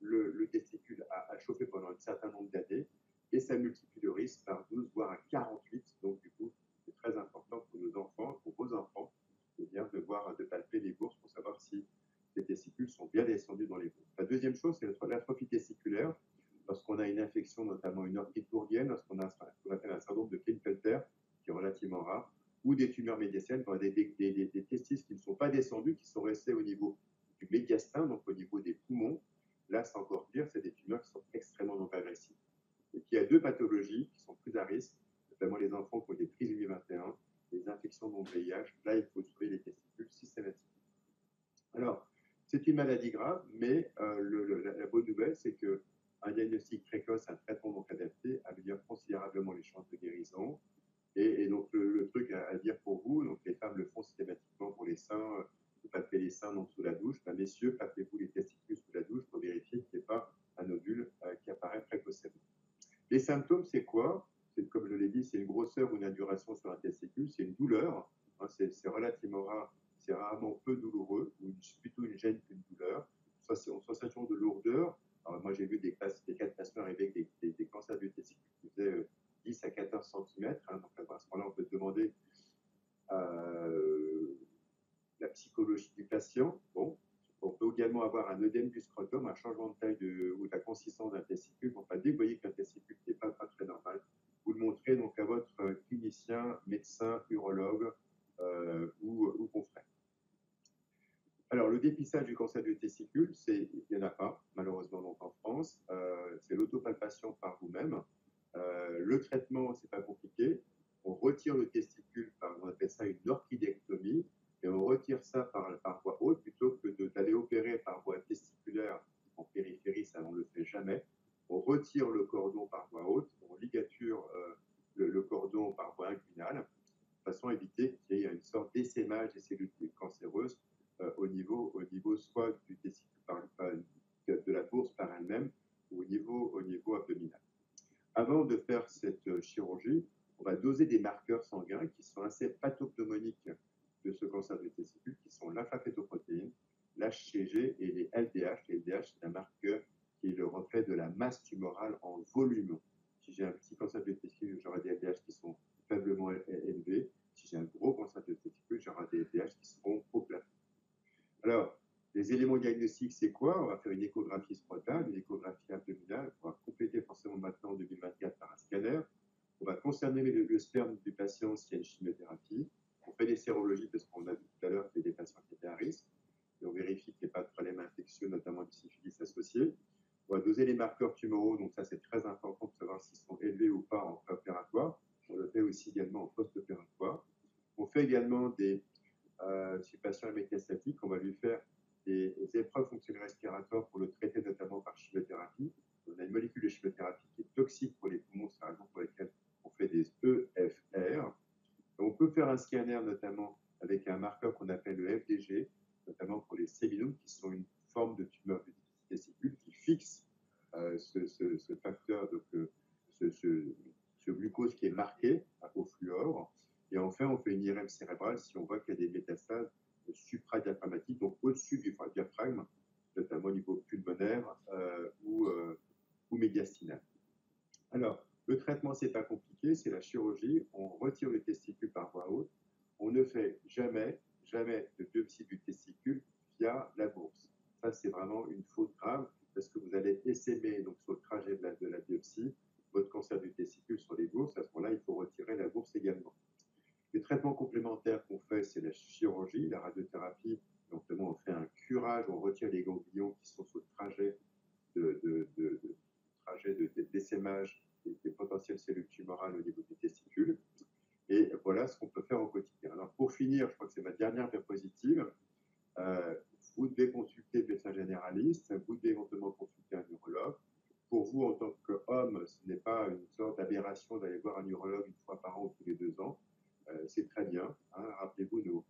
le testicule a chauffé pendant un certain nombre d'années et ça multiplie le risque par 12, voire à 48. Donc, du coup, c'est très important pour nos enfants, pour vos enfants, de palper les bourses pour savoir si les testicules sont bien descendus dans les bourses. La deuxième chose, c'est l'atrophie testiculaire. Lorsqu'on a une infection, notamment une orchite tourdienne, lorsqu'on a ce qu'on appelle un syndrome de Klinefelter, qui est relativement rare, ou des tumeurs médiastiennes, des testis qui ne sont pas descendus, qui sont restés au niveau du médiastin, donc au niveau des poumons. Là, c'est encore pire, c'est des tumeurs qui sont extrêmement donc agressives. Et puis, il y a deux pathologies qui sont plus à risque, notamment les enfants qui ont des trisomies 21, les infections non VIH. Là, il faut trouver les testicules systématiquement. Alors, c'est une maladie grave, mais la bonne nouvelle, c'est qu'un diagnostic précoce, un traitement donc adapté, améliore considérablement les chances de guérison. Et donc, le truc à dire pour vous, donc les femmes le font systématiquement pour les seins, vous palpez les seins donc, sous la douche. Ben, messieurs, palpez-vous les testicules sous la douche pour vérifier qu'il n'y ait pas un ovule qui apparaît précocement. Les symptômes, c'est quoi? Comme je l'ai dit, c'est une grosseur ou une induration sur un testicule, c'est une douleur, hein, c'est relativement rare, c'est rarement peu douloureux, ou plutôt une gêne qu'une douleur. C'est une sensation de lourdeur. Alors, moi, j'ai vu des cas de patients arriver avec des cancers du testicule qui faisaient 10 à 14 cm. Hein, donc, à ce moment-là, on peut demander la psychologie du patient. Bon. On peut également avoir un œdème du scrotum, un changement de taille ou de la consistance d'un testicule. Enfin, dès que vous voyez qu'un testicule n'est pas très normal, vous le montrez donc à votre clinicien, médecin, urologue ou confrère. Alors, le dépistage du cancer du testicule, il n'y en a pas, malheureusement, donc en France. C'est l'autopalpation par vous-même. Le traitement, c'est pas compliqué. On retire le testicule, on appelle ça une orchidectomie, et on retire ça par voie haute plutôt que d'aller opérer par voie testiculaire en périphérie, ça on ne le fait jamais. On retire le cordon par voie haute, on ligature le cordon par voie inguinale, de façon à éviter qu'il y ait une sorte d'essaimage des cellules cancéreuses au niveau soit du testicule de la bourse par elle-même ou au niveau abdominal. Avant de faire cette chirurgie, on va doser des marqueurs sanguins qui sont assez pathognomoniques de ce cancer du testicule, qui sont l'alpha-fétoprotéine, l'HCG et les LDH. Les LDH, c'est un marqueur qui est le reflet de la masse tumorale en volume. Si j'ai un petit cancer du testicule, j'aurai des LDH qui sont faiblement élevés. Si j'ai un gros cancer du testicule, j'aurai des LDH qui seront au plafond. Alors, les éléments diagnostiques, c'est quoi? On va faire une échographie scrotale, une échographie abdominale. On va compléter forcément maintenant en 2024 par un scanner. On va concerner le sperme du patient s'il y a une chimiothérapie. On fait des sérologies parce qu'on a vu tout à l'heure qu'il y a des patients qui étaient à risque. Et on vérifie qu'il n'y ait pas de problème infectieux, notamment du syphilis associé. On va doser les marqueurs tumoraux. Donc ça, c'est très important pour savoir s'ils sont élevés ou pas en préopératoire. On le fait aussi également en post-opératoire. On fait également si le patient est métastatique, on va lui faire des épreuves fonctionnelles respiratoires pour le traiter notamment par chimiothérapie. On a une molécule de chimiothérapie qui est toxique pour les poumons, c'est la raison pour laquelle on fait des EFR. On peut faire un scanner notamment avec un marqueur qu'on appelle le FDG, notamment pour les séminomes, qui sont une forme de tumeur du testicule qui fixe ce facteur, donc ce glucose qui est marqué au fluor. Et enfin, on fait une IRM cérébrale si on voit qu'il y a des métastases supradiaphragmatiques, donc au-dessus du diaphragme, notamment au niveau pulmonaire ou médiastinal. Alors, le traitement, c'est pas compliqué, c'est la chirurgie. On retire le testicule par voie haute. On ne fait jamais de biopsie du testicule via la bourse. Ça, c'est vraiment une faute grave parce que vous allez essaimer donc, sur le trajet de la biopsie votre cancer du testicule sur les bourses. À ce moment-là, il faut retirer la bourse également. Les traitements complémentaires qu'on fait, c'est la chirurgie, la radiothérapie. Donc, on fait un curage, on retire les ganglions qui sont sur le trajet d'essaimage des potentielles cellules tumorales au niveau du testicule. Et voilà ce qu'on peut faire au quotidien. Alors, pour finir, je crois que c'est ma dernière diapositive. Vous devez consulter le médecin généraliste, vous devez éventuellement consulter un neurologue. Pour vous, en tant qu'homme, ce n'est pas une sorte d'aberration d'aller voir un neurologue une fois par an ou tous les 2 ans. C'est très bien. Hein. Rappelez-vous,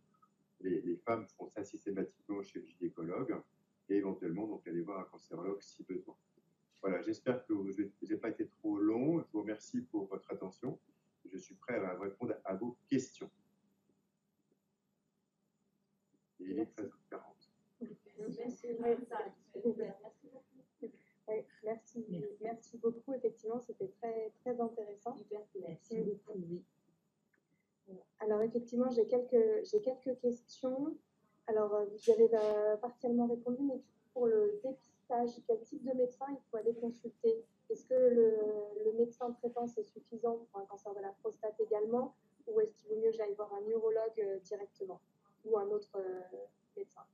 les femmes font ça systématiquement chez le gynécologue et éventuellement donc aller voir un cancérologue si besoin. Voilà, j'espère que je n'ai pas été trop long. Je vous remercie pour votre attention. Je suis prêt à répondre à vos questions. Et il est 13h40. Merci beaucoup. Effectivement, c'était très, très intéressant. Merci beaucoup, oui. Alors, effectivement, j'ai quelques questions. Alors, vous avez partiellement répondu, mais pour le dépistage, quel type de médecin il faut aller consulter? Est-ce que le médecin traitant, c'est suffisant pour un cancer de la prostate également? Ou est-ce qu'il vaut mieux que j'aille voir un urologue directement ou un autre médecin?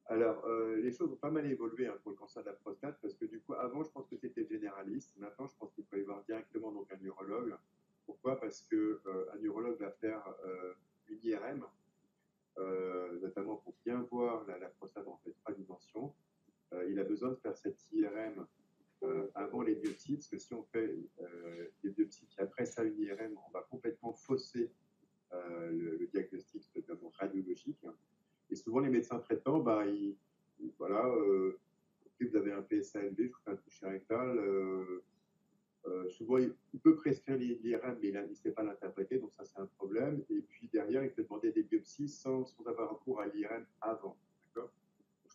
Alors, les choses ont pas mal évolué pour le cancer de la prostate parce que du coup, avant, je pense que c'était généraliste. Maintenant, je pense qu'il faut aller voir directement donc, un urologue. Pourquoi? Parce qu'un urologue va faire une IRM, notamment pour bien voir la prostate en fait 3 dimensions. Il a besoin de faire cette IRM avant les biopsies, parce que si on fait des biopsies puis après ça une IRM, on va complètement fausser le diagnostic notamment radiologique. Et souvent les médecins traitants, voilà, si vous avez un PSA élevé, je vous fais un toucher rectal. Souvent, il peut prescrire l'IRM, mais il ne sait pas l'interpréter, donc ça c'est un problème. Et puis derrière, il peut demander des biopsies sans avoir recours à l'IRM avant. Je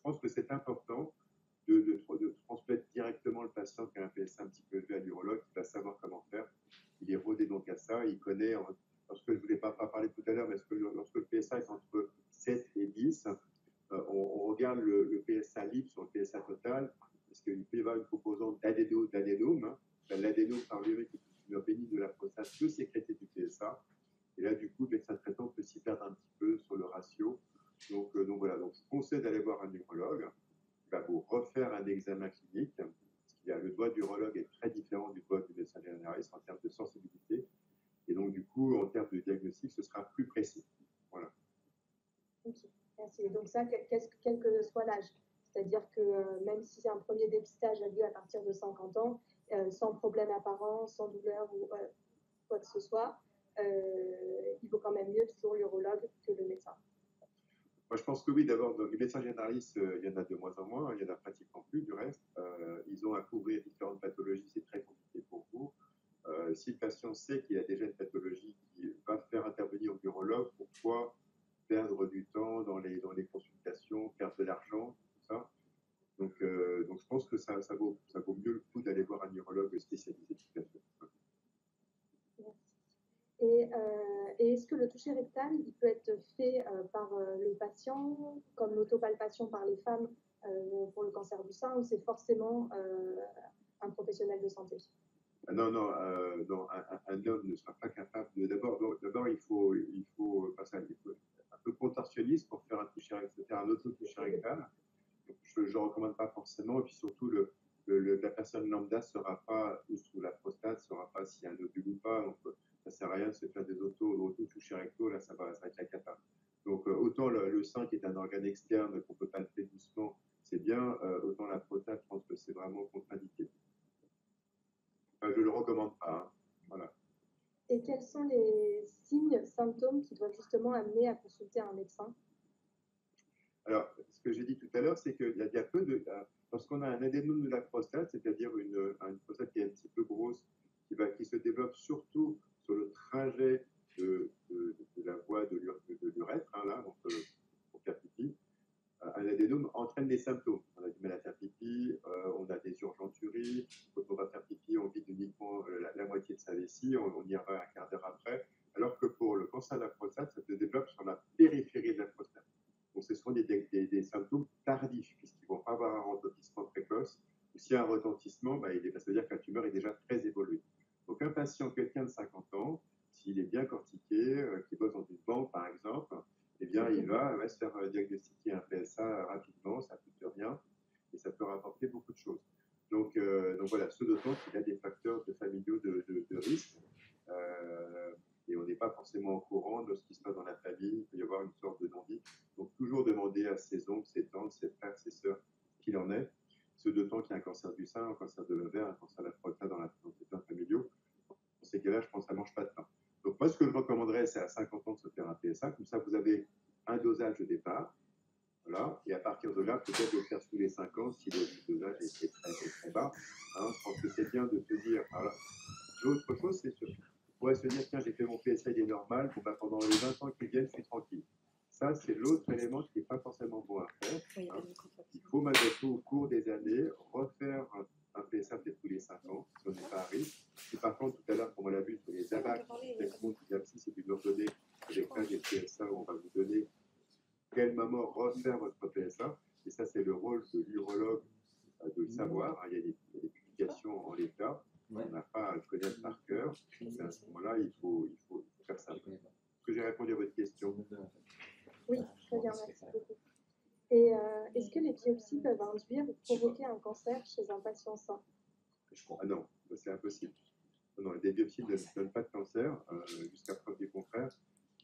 pense que c'est important de transmettre directement le patient qui a un PSA un petit peu élevé à l'urologue, qui va savoir comment faire. Il est rodé donc à ça, il connaît, lorsque je ne voulais pas parler tout à l'heure, mais lorsque le PSA est entre 7 et 10, on regarde le PSA libre sur le PSA total, parce qu'il peut y avoir une composante d'adénome. Hein. L'adénome par lui-même, qui est une tumeur bénigne de la prostate, peut sécréter du PSA. Et là, du coup, le médecin traitant peut s'y perdre un petit peu sur le ratio. Donc voilà, donc je conseille d'aller voir un urologue. Il va vous refaire un examen clinique. Parce le doigt du urologue est très différent du doigt du médecin généraliste en termes de sensibilité. Et donc, du coup, en termes de diagnostic, ce sera plus précis. Voilà. Ok, merci. Et donc ça, quel que soit l'âge. C'est-à-dire que même si c'est un premier dépistage a lieu à partir de 50 ans, sans problème apparent, sans douleur ou quoi que ce soit, il vaut quand même mieux toujours l'urologue que le médecin. Moi, je pense que oui. D'abord, les médecins généralistes, il y en a de moins en moins, il y en a pratiquement plus du reste. Ils ont à couvrir différentes pathologies, c'est très compliqué pour vous. Si le patient sait qu'il a déjà une pathologie qui va faire intervenir au urologue, pourquoi perdre du temps dans les consultations, perdre de l'argent, tout ça. Donc je pense que ça vaut mieux le coup d'aller voir un urologue spécialisé. Tout à fait. Et est-ce que le toucher rectal, il peut être fait par le patient, comme l'autopalpation par les femmes pour le cancer du sein, ou c'est forcément un professionnel de santé? Non, un homme ne sera pas capable de. D'abord, il faut un peu contorsionniste pour faire un auto-toucher rectal. Donc, je ne recommande pas forcément. Et puis surtout, la personne lambda ne saura pas, ou sous la prostate, ne saura pas s'il y a un ovule ou pas. Donc, ça ne sert à rien de se faire des auto-touchés rectaux. Là, ça va être la cata. Donc, autant le sein qui est un organe externe qu'on peut palper doucement, c'est bien, autant la prostate, je pense que c'est vraiment contre-indiqué. Enfin, je ne le recommande pas. Hein. Voilà. Et quels sont les signes, symptômes qui doivent justement amener à consulter un médecin? Alors, ce que j'ai dit tout à l'heure, c'est qu'il y a peu de. Lorsqu'on a un adénome de la prostate, c'est-à-dire une prostate qui est un petit peu grosse, qui se développe surtout sur le trajet de la voie de l'urètre, hein, là, donc, pour faire pipi, un adénome entraîne des symptômes. On a du mal à faire pipi, on a des urgenturies. Quand on va faire pipi, on vide uniquement la moitié de sa vessie, on y va un quart d'heure après. Alors que pour le cancer de la prostate, ça se développe sur la périphérie de la prostate. Donc, ce sont des symptômes tardifs, puisqu'ils ne vont pas avoir un retentissement précoce. Ou s'il y a un retentissement, ça veut dire que la tumeur est déjà très évoluée. Donc, un patient, quelqu'un de 50 ans, s'il est bien cortiqué, qui bosse dans une banque, par exemple, eh bien, il va se faire diagnostiquer un PSA rapidement, ça ne coûte rien, et ça peut rapporter beaucoup de choses. Donc voilà, ce d'autant qu'il y a des facteurs familiaux de risque. Et on n'est pas forcément au courant de ce qui se passe dans la famille. Il peut y avoir une sorte de non-dit. Donc, toujours demander à ses oncles, ses tantes, ses frères, ses sœurs qu'il en est. Ce d'autant qu'il y a un cancer du sein, un cancer de l'ovaire, un cancer de la prostate dans les plans familiaux. Dans ces cas-là, je pense que ça ne mange pas de pain. Donc, moi, ce que je recommanderais, c'est à 50 ans de se faire un PSA. Comme ça, vous avez un dosage de départ. Voilà. Et à partir de là, peut-être de le faire tous les 5 ans si le dosage est très bas. Hein, je pense que c'est bien de se dire. L'autre chose, c'est sûr. On pourrait se dire, tiens, j'ai fait mon PSA, il est normal, bon, pendant les 20 ans qui viennent, je suis tranquille. Ça, c'est l'autre élément qui n'est pas forcément bon à faire. Hein. Il faut malgré tout, au cours des années, refaire un PSA peut-être tous les 5 ans, si on n'est pas à risque. Et par contre, tout à l'heure, comme on l'a vu sur les ABAC, c'est du ordonné avec un des PSA où on va vous donner quel moment refaire votre PSA. Et ça, c'est le rôle de l'urologue de le savoir. Il y a des publications en l'état. On n'a pas à le connaître par cœur. Et à ce moment-là, il faut faire ça. Est-ce que j'ai répondu à votre question? Oui, très bien, merci beaucoup. Et est-ce que les biopsies peuvent induire ou provoquer un cancer chez un patient sain? Ah non, c'est impossible. Non, les biopsies ne donnent pas de cancer, jusqu'à preuve du contraire.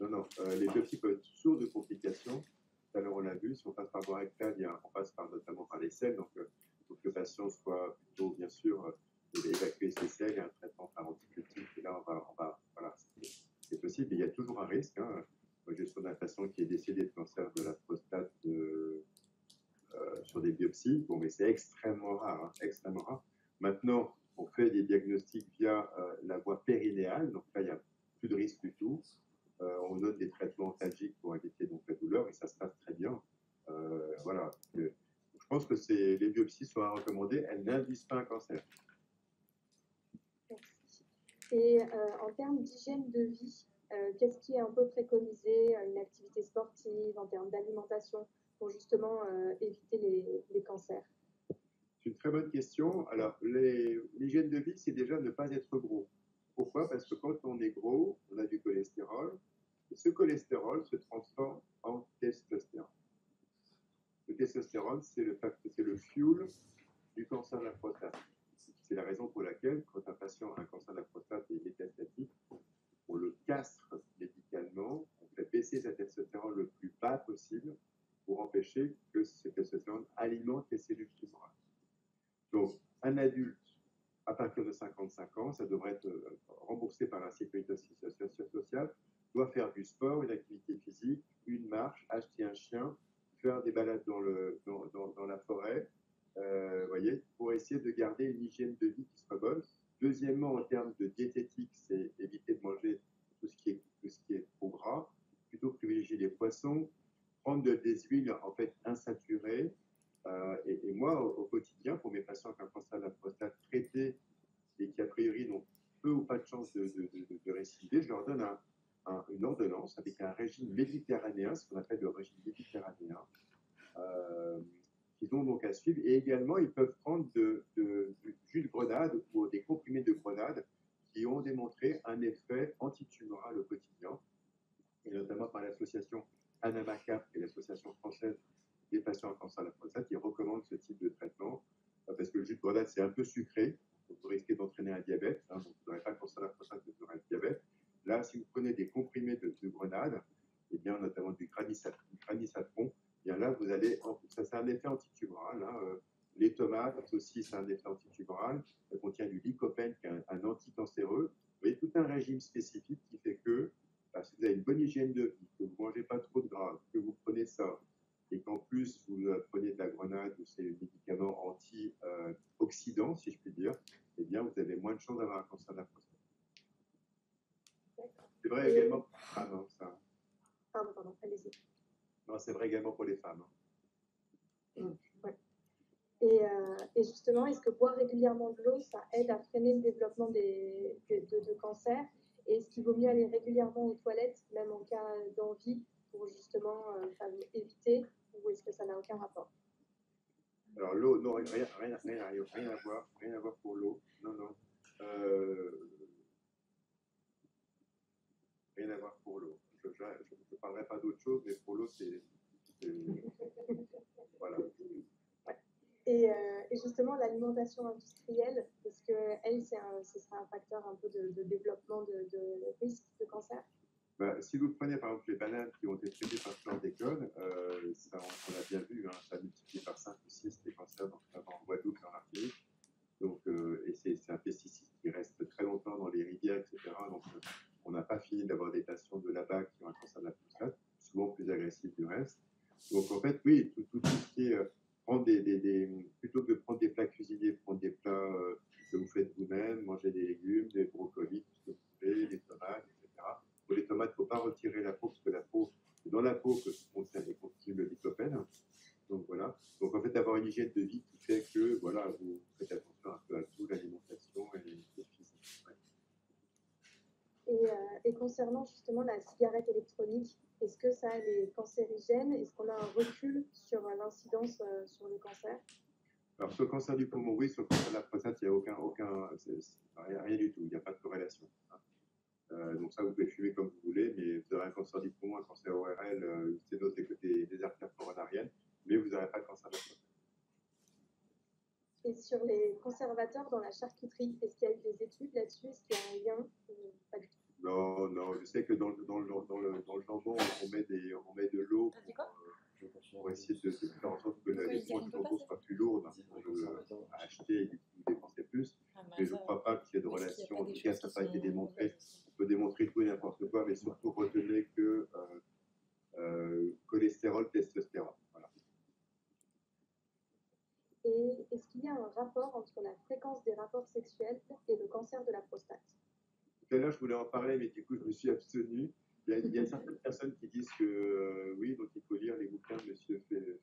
Non, les biopsies peuvent être source de complications. Tout à l'heure, on l'a vu, si on passe par voie rectale, on passe notamment par les selles. Donc, il faut que le patient soit plutôt, bien sûr, évacuer ses selles et un traitement par antibiotique. Et là, voilà, c'est possible, mais il y a toujours un risque. Hein. Moi, j'ai sur un patient qui est décédé de cancer de la prostate sur des biopsies. Bon, mais c'est extrêmement rare, hein, extrêmement rare. Maintenant, on fait des diagnostics via la voie périnéale, donc là, il n'y a plus de risque du tout. On donne des traitements antalgiques pour éviter donc, la douleur et ça se passe très bien. Voilà. Je pense que les biopsies sont à recommander, elles n'induisent pas un cancer. Merci. Et en termes d'hygiène de vie, qu'est-ce qui est un peu préconisé, une activité sportive, en termes d'alimentation, pour justement éviter les cancers? C'est une très bonne question. Alors, l'hygiène de vie, c'est déjà ne pas être gros. Pourquoi? Parce que quand on est gros, on a du cholestérol. Et ce cholestérol se transforme en testostérone. Le testostérone, c'est le fuel du cancer de la prostate. C'est la raison pour laquelle, quand un patient a un cancer de la prostate et métastatique, on le castre médicalement, on fait baisser sa testostérone le plus bas possible pour empêcher que ce testostérone alimente les cellules tumorales. Donc, un adulte, à partir de 55 ans, ça devrait être remboursé par la sécurité sociale, doit faire du sport, une activité physique, une marche, acheter un chien, faire des balades dans la forêt, voyez, pour essayer de garder une hygiène de vie qui soit bonne. Deuxièmement, en termes de diététique, c'est éviter de manger tout ce qui est trop gras, plutôt privilégier les poissons, prendre des huiles en fait insaturées. Et moi, au quotidien, pour mes patients qui ont un cancer de la prostate traité et qui, a priori, n'ont peu ou pas de chance de récidiver, je leur donne une ordonnance avec un régime méditerranéen, ce qu'on appelle le régime méditerranéen, qu'ils ont donc à suivre. Et également, ils peuvent prendre du jus de grenade ou des comprimés de grenade qui ont démontré un effet antitumoral au quotidien, et notamment par l'association ANAMACAP, qui est l'association française des patients en cancer de la prostate, qui recommandent ce type de traitement, parce que le jus de grenade, c'est un peu sucré, donc vous risquez d'entraîner un diabète, hein, donc vous n'aurez pas le cancer de la prostate, vous aurez le diabète. Là, si vous prenez des comprimés de grenade, et bien notamment du granit-safran, bien là, vous allez, ça c'est un effet antitumoral. Hein, les tomates aussi, c'est un effet antitumoral. Ça contient du lycopène, qui est un anticancéreux. Vous voyez, tout un régime spécifique qui fait que si vous avez une bonne hygiène de vie, que vous ne mangez pas trop de gras, que vous prenez ça, et qu'en plus vous prenez de la grenade ou ces médicaments anti-oxydants, si je puis dire, eh bien vous avez moins de chances d'avoir un cancer de la prostate. C'est vrai également. Ah non, ça. Pardon, allez-y. Non, c'est vrai également pour les femmes. Ouais. Et justement, est-ce que boire régulièrement de l'eau, ça aide à freiner le développement de cancer? Et est-ce qu'il vaut mieux aller régulièrement aux toilettes, même en cas d'envie, pour justement éviter, ou est-ce que ça n'a aucun rapport? Alors l'eau, non, rien à voir pour l'eau. Non, non. Rien à voir pour l'eau. Je ne parlerai pas d'autre chose, mais pour l'eau, c'est voilà. Et justement, l'alimentation industrielle, est-ce que ce sera un facteur un peu de développement de risque de cancer? Si vous prenez par exemple les bananes qui ont été traitées par chlordécone, ça, on a bien vu, hein, ça multiplie par 5 ou 6 les cancers, notamment en Guadeloupe et en Martinique. Donc, et c'est un pesticide qui reste très longtemps dans les rivières, etc. Donc, on n'a pas fini d'avoir des patients de là-bas qui ont un cancer de la prostate, souvent plus agressif du reste. Donc, en fait, oui, tout ce qui est prendre plutôt que de prendre des plats cuisinés, prendre des plats que vous faites vous-même, manger des légumes, des brocolis, tout ce que vous voulez, des tomates, etc. Pour les tomates, il ne faut pas retirer la peau, parce que la peau, c'est dans la peau que se contient le lycopène. Donc voilà. Donc en fait, avoir une hygiène de vie qui fait que voilà, vous faites attention un peu à tout, l'alimentation et le physique. Ouais. Et concernant justement la cigarette électronique, est-ce que ça est cancérigène? Est-ce qu'on a un recul sur l'incidence sur le cancer? Alors sur le cancer du poumon, oui, sur le cancer de la prostate, il n'y a rien du tout, il n'y a pas de corrélation. Donc ça, vous pouvez fumer comme vous voulez, mais vous aurez un cancer du poumon, un cancer ORL, une sténose des artères coronariennes, mais vous n'aurez pas de cancer de la prostate. Et sur les conservateurs dans la charcuterie, est-ce qu'il y a eu des études là-dessus? Est-ce qu'il y a un lien? Pas du tout. Non, non, je sais que dans le jambon, on met de l'eau pour essayer de faire en sorte que les tranches de jambon soient plus lourdes à acheter et de dépenser plus. Mais je ne crois pas qu'il y ait de relation. En tout cas, ça n'a pas été démontré. On peut démontrer tout et n'importe quoi, mais surtout retenez que cholestérol, testostérone. Voilà. Et est-ce qu'il y a un rapport entre la fréquence des rapports sexuels et le cancer de la prostate? Tout à l'heure, je voulais en parler, mais du coup, je me suis abstenu. Il y a certaines personnes qui disent que oui, donc il faut lire les bouquins de M.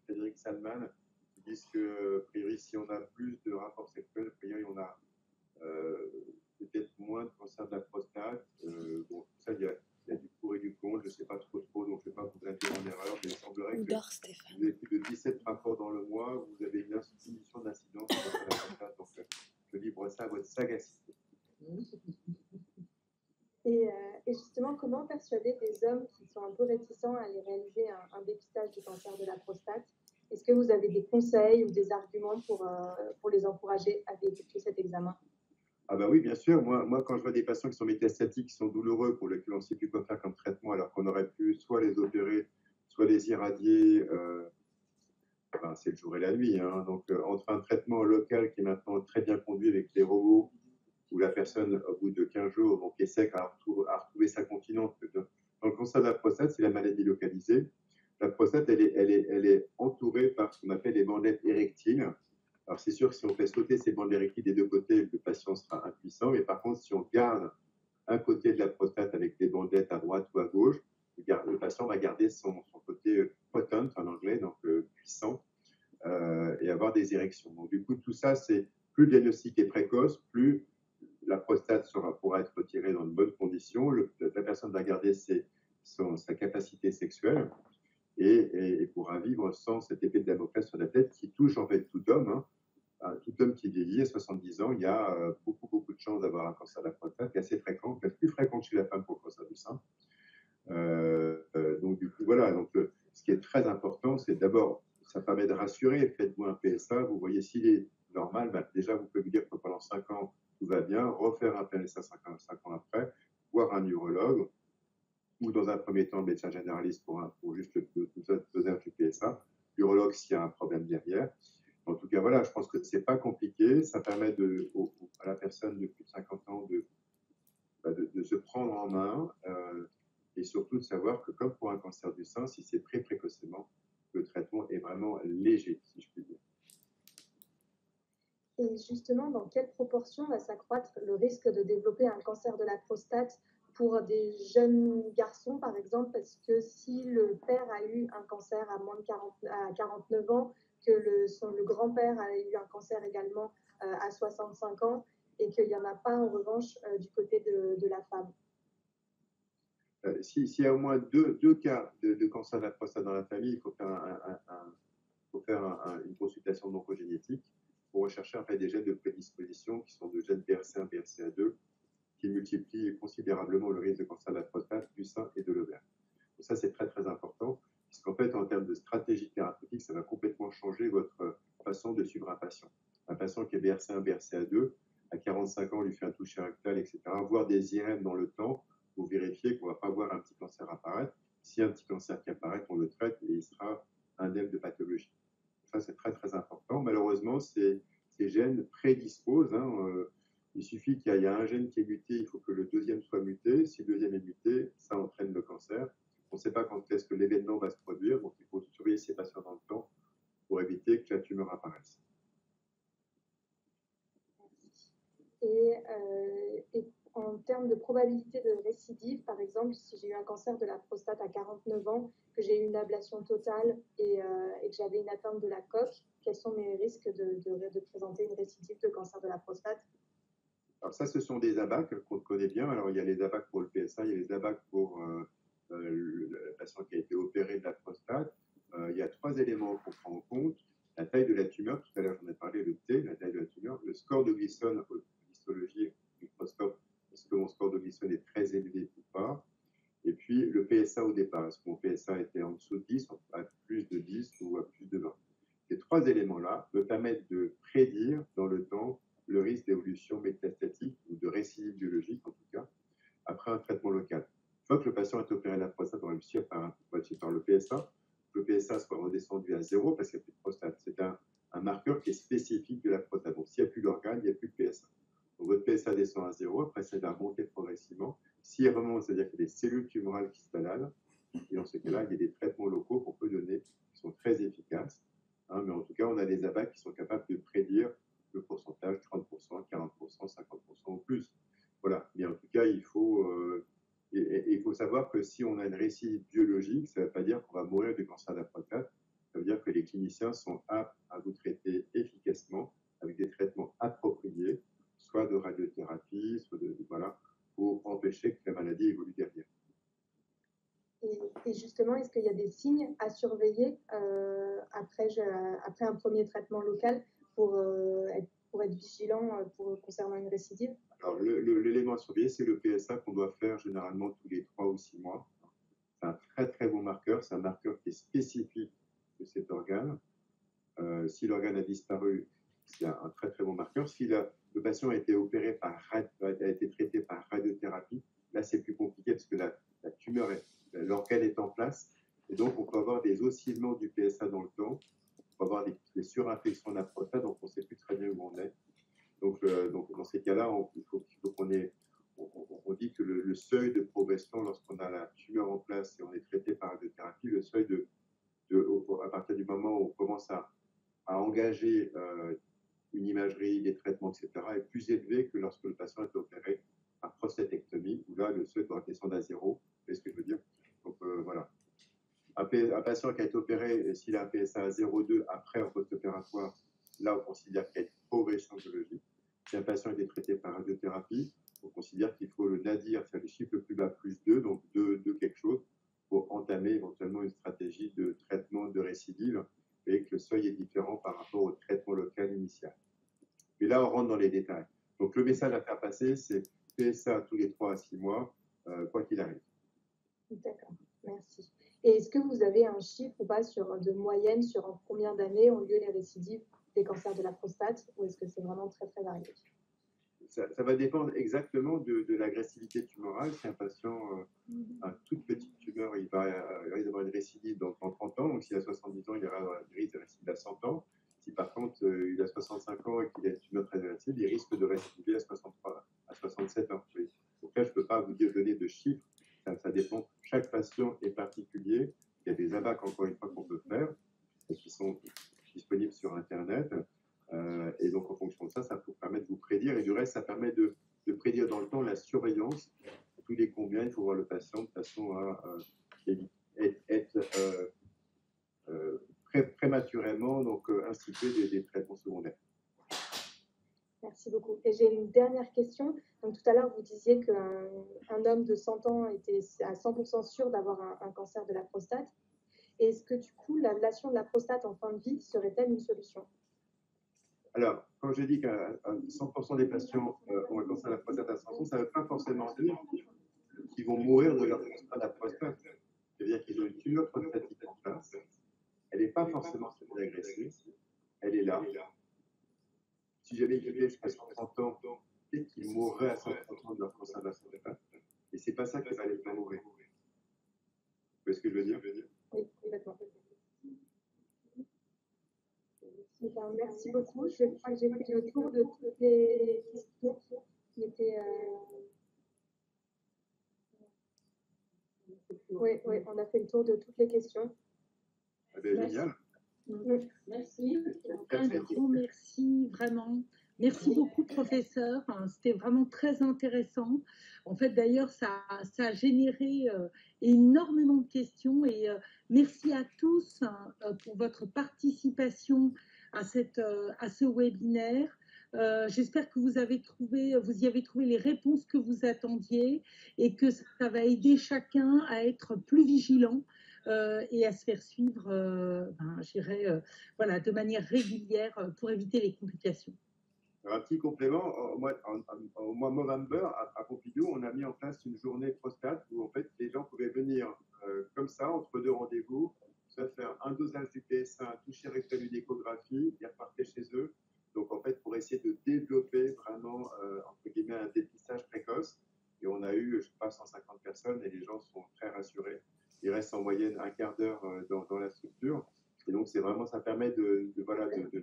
Frédéric Salman, qui disent que, a priori, si on a plus de rapports sexuels, a priori, on a peut-être moins de cancer de la prostate. Bon, tout ça, il y a du pour et du contre, je ne sais pas trop, donc je ne vais pas vous induire en erreur, mais il semblerait que vous avez plus de 17 rapports dans le mois, vous avez une diminution d'incidence de la prostate, donc je livre ça à votre sagacité. Et justement, comment persuader des hommes qui sont un peu réticents à aller réaliser un dépistage du cancer de la prostate? Est-ce que vous avez des conseils ou des arguments pour les encourager à effectuer cet examen? Ah bah oui, bien sûr. Moi, quand je vois des patients qui sont métastatiques, qui sont douloureux, pour lesquels on ne sait plus quoi faire comme traitement, alors qu'on aurait pu soit les opérer, soit les irradier, c'est le jour et la nuit. Hein. Donc, entre un traitement local qui est maintenant très bien conduit avec les robots, où la personne, au bout de 15 jours, donc, est sec à retrouver sa continence. Dans le cancer de la prostate, c'est la maladie localisée. La prostate, elle est entourée par ce qu'on appelle les bandelettes érectiles. Alors, c'est sûr que si on fait sauter ces bandes érectiles des deux côtés, le patient sera impuissant. Mais par contre, si on garde un côté de la prostate avec des bandelettes à droite ou à gauche, le patient va garder son côté potent en anglais, donc puissant, et avoir des érections. Donc, du coup, tout ça, c'est plus le diagnostic est précoce, plus la prostate pourra être retirée dans de bonnes conditions. La personne va garder sa capacité sexuelle et pourra vivre sans cette épée de Damoclès sur la tête qui touche en fait tout homme. Hein. Tout homme qui vieillit à 70 ans, il y a beaucoup de chances d'avoir un cancer de la prostate, qui est assez fréquent, peut-être plus fréquent chez la femme pour le cancer du sein. Donc du coup, voilà. Donc, ce qui est très important, c'est d'abord, ça permet de rassurer. Faites-vous un PSA, vous voyez s'il est normal. Déjà, vous pouvez vous dire que pendant 5 ans, tout va bien. Refaire un PSA 5 ans après, voir un urologue. ou dans un premier temps le médecin généraliste pour juste le dosage du PSA, l'urologue s'il y a un problème derrière. En tout cas, voilà, je pense que c'est pas compliqué. Ça permet à la personne de plus de 50 ans de se prendre en main et surtout de savoir que, comme pour un cancer du sein, si c'est pris précocement, le traitement est vraiment léger, si je puis dire. Et justement, dans quelle proportion va s'accroître le risque de développer un cancer de la prostate pour des jeunes garçons, par exemple, parce que si le père a eu un cancer à 49 ans, que le grand-père a eu un cancer également à 65 ans, et qu'il n'y en a pas en revanche du côté de la femme. S'il y a au moins deux cas de cancer de la prostate dans la famille, il faut faire une consultation d'oncogénétique pour rechercher en fait des gènes de prédisposition qui sont de gènes BRCA1, BRCA2, qui multiplient considérablement le risque de cancer de la prostate, du sein et de l'ovaire. Donc ça, c'est très très important, puisqu'en fait, en termes de stratégie thérapeutique, ça va complètement changer votre façon de suivre un patient. Un patient qui est BRCA1, BRCA2, à 45 ans, on lui fait un toucher rectal, etc., voire des IRM dans le temps, pour vérifier qu'on ne va pas voir un petit cancer apparaître. Si un petit cancer qui apparaît, on le traite et il sera indemne de pathologie. Ça, c'est très, très important. Malheureusement, ces gènes prédisposent. Il suffit qu'il y ait un gène qui est muté, il faut que le deuxième soit muté. Si le deuxième est muté, ça entraîne le cancer. On ne sait pas quand est-ce que l'événement va se produire, donc il faut surveiller ces patients dans le temps pour éviter que la tumeur apparaisse. Et en termes de probabilité de récidive, par exemple, si j'ai eu un cancer de la prostate à 49 ans, que j'ai eu une ablation totale et que j'avais une atteinte de la coque, quels sont mes risques de présenter une récidive de cancer de la prostate? Alors ça, ce sont des ABAC qu'on connaît bien. Alors il y a les ABAC pour le PSA, il y a les ABAC pour le patient qui a été opéré de la prostate. Il y a 3 éléments qu'on prend en compte. La taille de la tumeur, tout à l'heure j'en ai parlé, le T, la taille de la tumeur, le score de Gleason, histologie, microscope, est-ce que mon score de Gleason est très élevé ou pas? Et puis le PSA au départ, est-ce que mon PSA était en dessous de 10, à plus de 10 ou à plus de 20? Ces 3 éléments-là me permettent de prédire dans le temps le risque d'évolution métastatique ou de récidive biologique, en tout cas, après un traitement local. Une fois que le patient est opéré de la prostate, on va réussir par le PSA, que le PSA soit redescendu à 0 parce qu'il n'y a plus de prostate. C'est un marqueur qui est spécifique de la prostate. Donc, s'il n'y a plus d'organe, il n'y a plus de PSA. Donc, votre PSA descend à 0, après, ça va monter progressivement. S'il remonte, c'est-à-dire qu'il y a des cellules tumorales qui se baladent. Et dans ce cas-là, il y a des traitements locaux qu'on peut donner qui sont très efficaces. Mais en tout cas, on a des ABAC qui sont capables de prédire le pourcentage, 30%, 40%, 50% ou plus. Voilà. Mais en tout cas, il faut savoir que si on a une récidive biologique, ça ne veut pas dire qu'on va mourir du cancer de la prostate. Ça veut dire que les cliniciens sont aptes à vous traiter efficacement avec des traitements appropriés, soit de radiothérapie, soit pour empêcher que la maladie évolue derrière. Et justement, est-ce qu'il y a des signes à surveiller après un premier traitement local pour être vigilant concernant une récidive? Alors, l'élément à surveiller, c'est le PSA qu'on doit faire généralement tous les 3 ou 6 mois. C'est un très très bon marqueur, c'est un marqueur qui est spécifique de cet organe. Si l'organe a disparu, c'est un très très bon marqueur. Si le patient a été opéré a été traité par radiothérapie, là c'est plus compliqué parce que la tumeur, l'organe est en place, et donc on peut avoir des oscillements du PSA dans le temps, on peut avoir des surinfections de la prostate, donc on ne sait plus très bien où on est. Donc dans ces cas-là, il faut qu'on ait, on dit que le seuil de progression, lorsqu'on a la tumeur en place et on est traité par radiothérapie, le seuil à partir du moment où on commence à engager une imagerie, des traitements, etc., est plus élevé que lorsque le patient est opéré par prostatectomie, où là, le seuil doit descendre à 0. Vous voyez ce que je veux dire? Donc voilà. Un patient qui a été opéré, s'il a un PSA à 0,2 après un post-opératoire, là, on considère qu'il y a une progression biologique. Si un patient a été traité par radiothérapie, on considère qu'il faut le nadir, c'est le chiffre le plus bas, plus 2, donc 2 quelque chose, pour entamer éventuellement une stratégie de traitement de récidive, et que le seuil est différent par rapport au traitement local initial. Mais là, on rentre dans les détails. Donc, le message à faire passer, c'est PSA tous les 3 à 6 mois, quoi qu'il arrive. D'accord, merci. Et est-ce que vous avez un chiffre ou pas de moyenne sur en combien d'années ont lieu les récidives des cancers de la prostate, ou est-ce que c'est vraiment très très varié? ça va dépendre exactement de l'agressivité tumorale. Si un patient a une toute petite tumeur, il risque d'avoir une récidive dans 30 ans. Donc, s'il a 70 ans, il risque de récidive à 100 ans. Si par contre, il a 65 ans et qu'il a une tumeur très agressive, il risque de récidiver à 63, à 67 ans. Oui. Donc là, je ne peux pas vous donner de chiffres. Ça dépend. Chaque patient est particulier. Il y a des ABAC, encore une fois, qu'on peut faire, et qui sont disponibles sur Internet. Et donc, en fonction de ça, ça peut permettre de vous prédire. Et du reste, ça permet de prédire dans le temps la surveillance. Tous les combien, il faut voir le patient de façon à être prématurément instituer des traitements secondaires. Merci beaucoup. Et j'ai une dernière question. Donc, tout à l'heure, vous disiez qu'un homme de 100 ans était à 100% sûr d'avoir un cancer de la prostate. Est-ce que, du coup, l'ablation de la prostate en fin de vie serait-elle une solution? Alors, quand je dis qu'à 100% des patients ont un cancer de la prostate à 100 ans, ça ne veut pas forcément dire qu'ils vont mourir de leur cancer de la prostate. C'est-à-dire qu'ils ont une tumeur prostatique en place. Elle n'est pas forcément très agressive. Elle est là. Si j'avais étudié jusqu'à 130 ans, peut-être qu'ils mourraient à 130 ans de leur cancer de la prostate. Et ce n'est pas ça qui va les faire mourir. Vous voyez ce que je veux dire? Oui, complètement. Merci beaucoup. Je crois que j'ai fait le tour de toutes les questions qui étaient. Oui, on a fait le tour de toutes les questions. Ah ben, génial. Merci. Un grand merci, vraiment. Merci beaucoup, professeur. C'était vraiment très intéressant. En fait, d'ailleurs, ça a généré énormément de questions. Et merci à tous pour votre participation à ce webinaire. J'espère que vous y avez trouvé les réponses que vous attendiez et que ça va aider chacun à être plus vigilant et à se faire suivre, je dirais, voilà, de manière régulière pour éviter les complications. Alors, un petit complément, au mois November, à Pompidou, on a mis en place une journée prostate où en fait les gens pouvaient venir comme ça, entre deux rendez-vous, se faire un dosage du PSA, un toucher rectal, une échographie, et repartir chez eux. Donc en fait, pour essayer de développer vraiment, entre guillemets, un dépistage précoce. Et on a eu, je sais pas, 150 personnes et les gens sont très rassurés. Il reste en moyenne un quart d'heure dans la structure. Et donc, c'est vraiment, ça permet de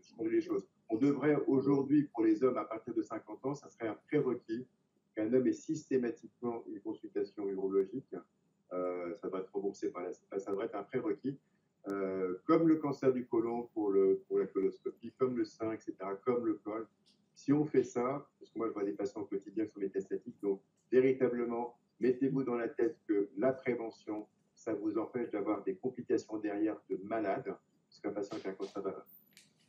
changer les choses. On devrait aujourd'hui, pour les hommes à partir de 50 ans, ça serait un prérequis qu'un homme ait systématiquement une consultation urologique. Ça devrait être remboursé par ça devrait être un prérequis. Comme le cancer du côlon pour la coloscopie, comme le sein, etc., comme le col. Si on fait ça, parce que moi je vois des patients au quotidien qui sont métastatiques, donc véritablement, mettez-vous dans la tête que la prévention, ça vous empêche d'avoir des complications derrière de malades, parce qu'un patient qui a un cancer,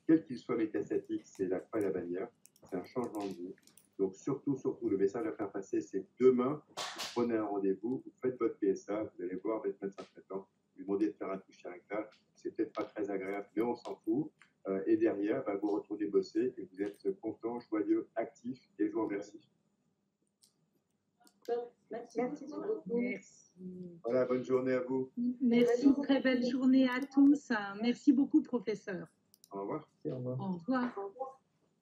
quel qu'il soit métastatique, c'est la croix et la bannière, c'est un changement de vie. Donc surtout, le message à faire passer, c'est demain, vous prenez un rendez-vous, vous faites votre PSA, vous allez voir votre médecin traitant, lui demander de faire un toucher rectal, c'est peut-être pas très agréable, mais on s'en fout. Et derrière, vous retournez bosser et vous êtes content, joyeux, actif, et je vous remercie. Merci beaucoup. Merci. Voilà, bonne journée à vous. Merci, très belle journée à tous. Merci beaucoup, professeur. Au revoir. Au revoir. Au revoir.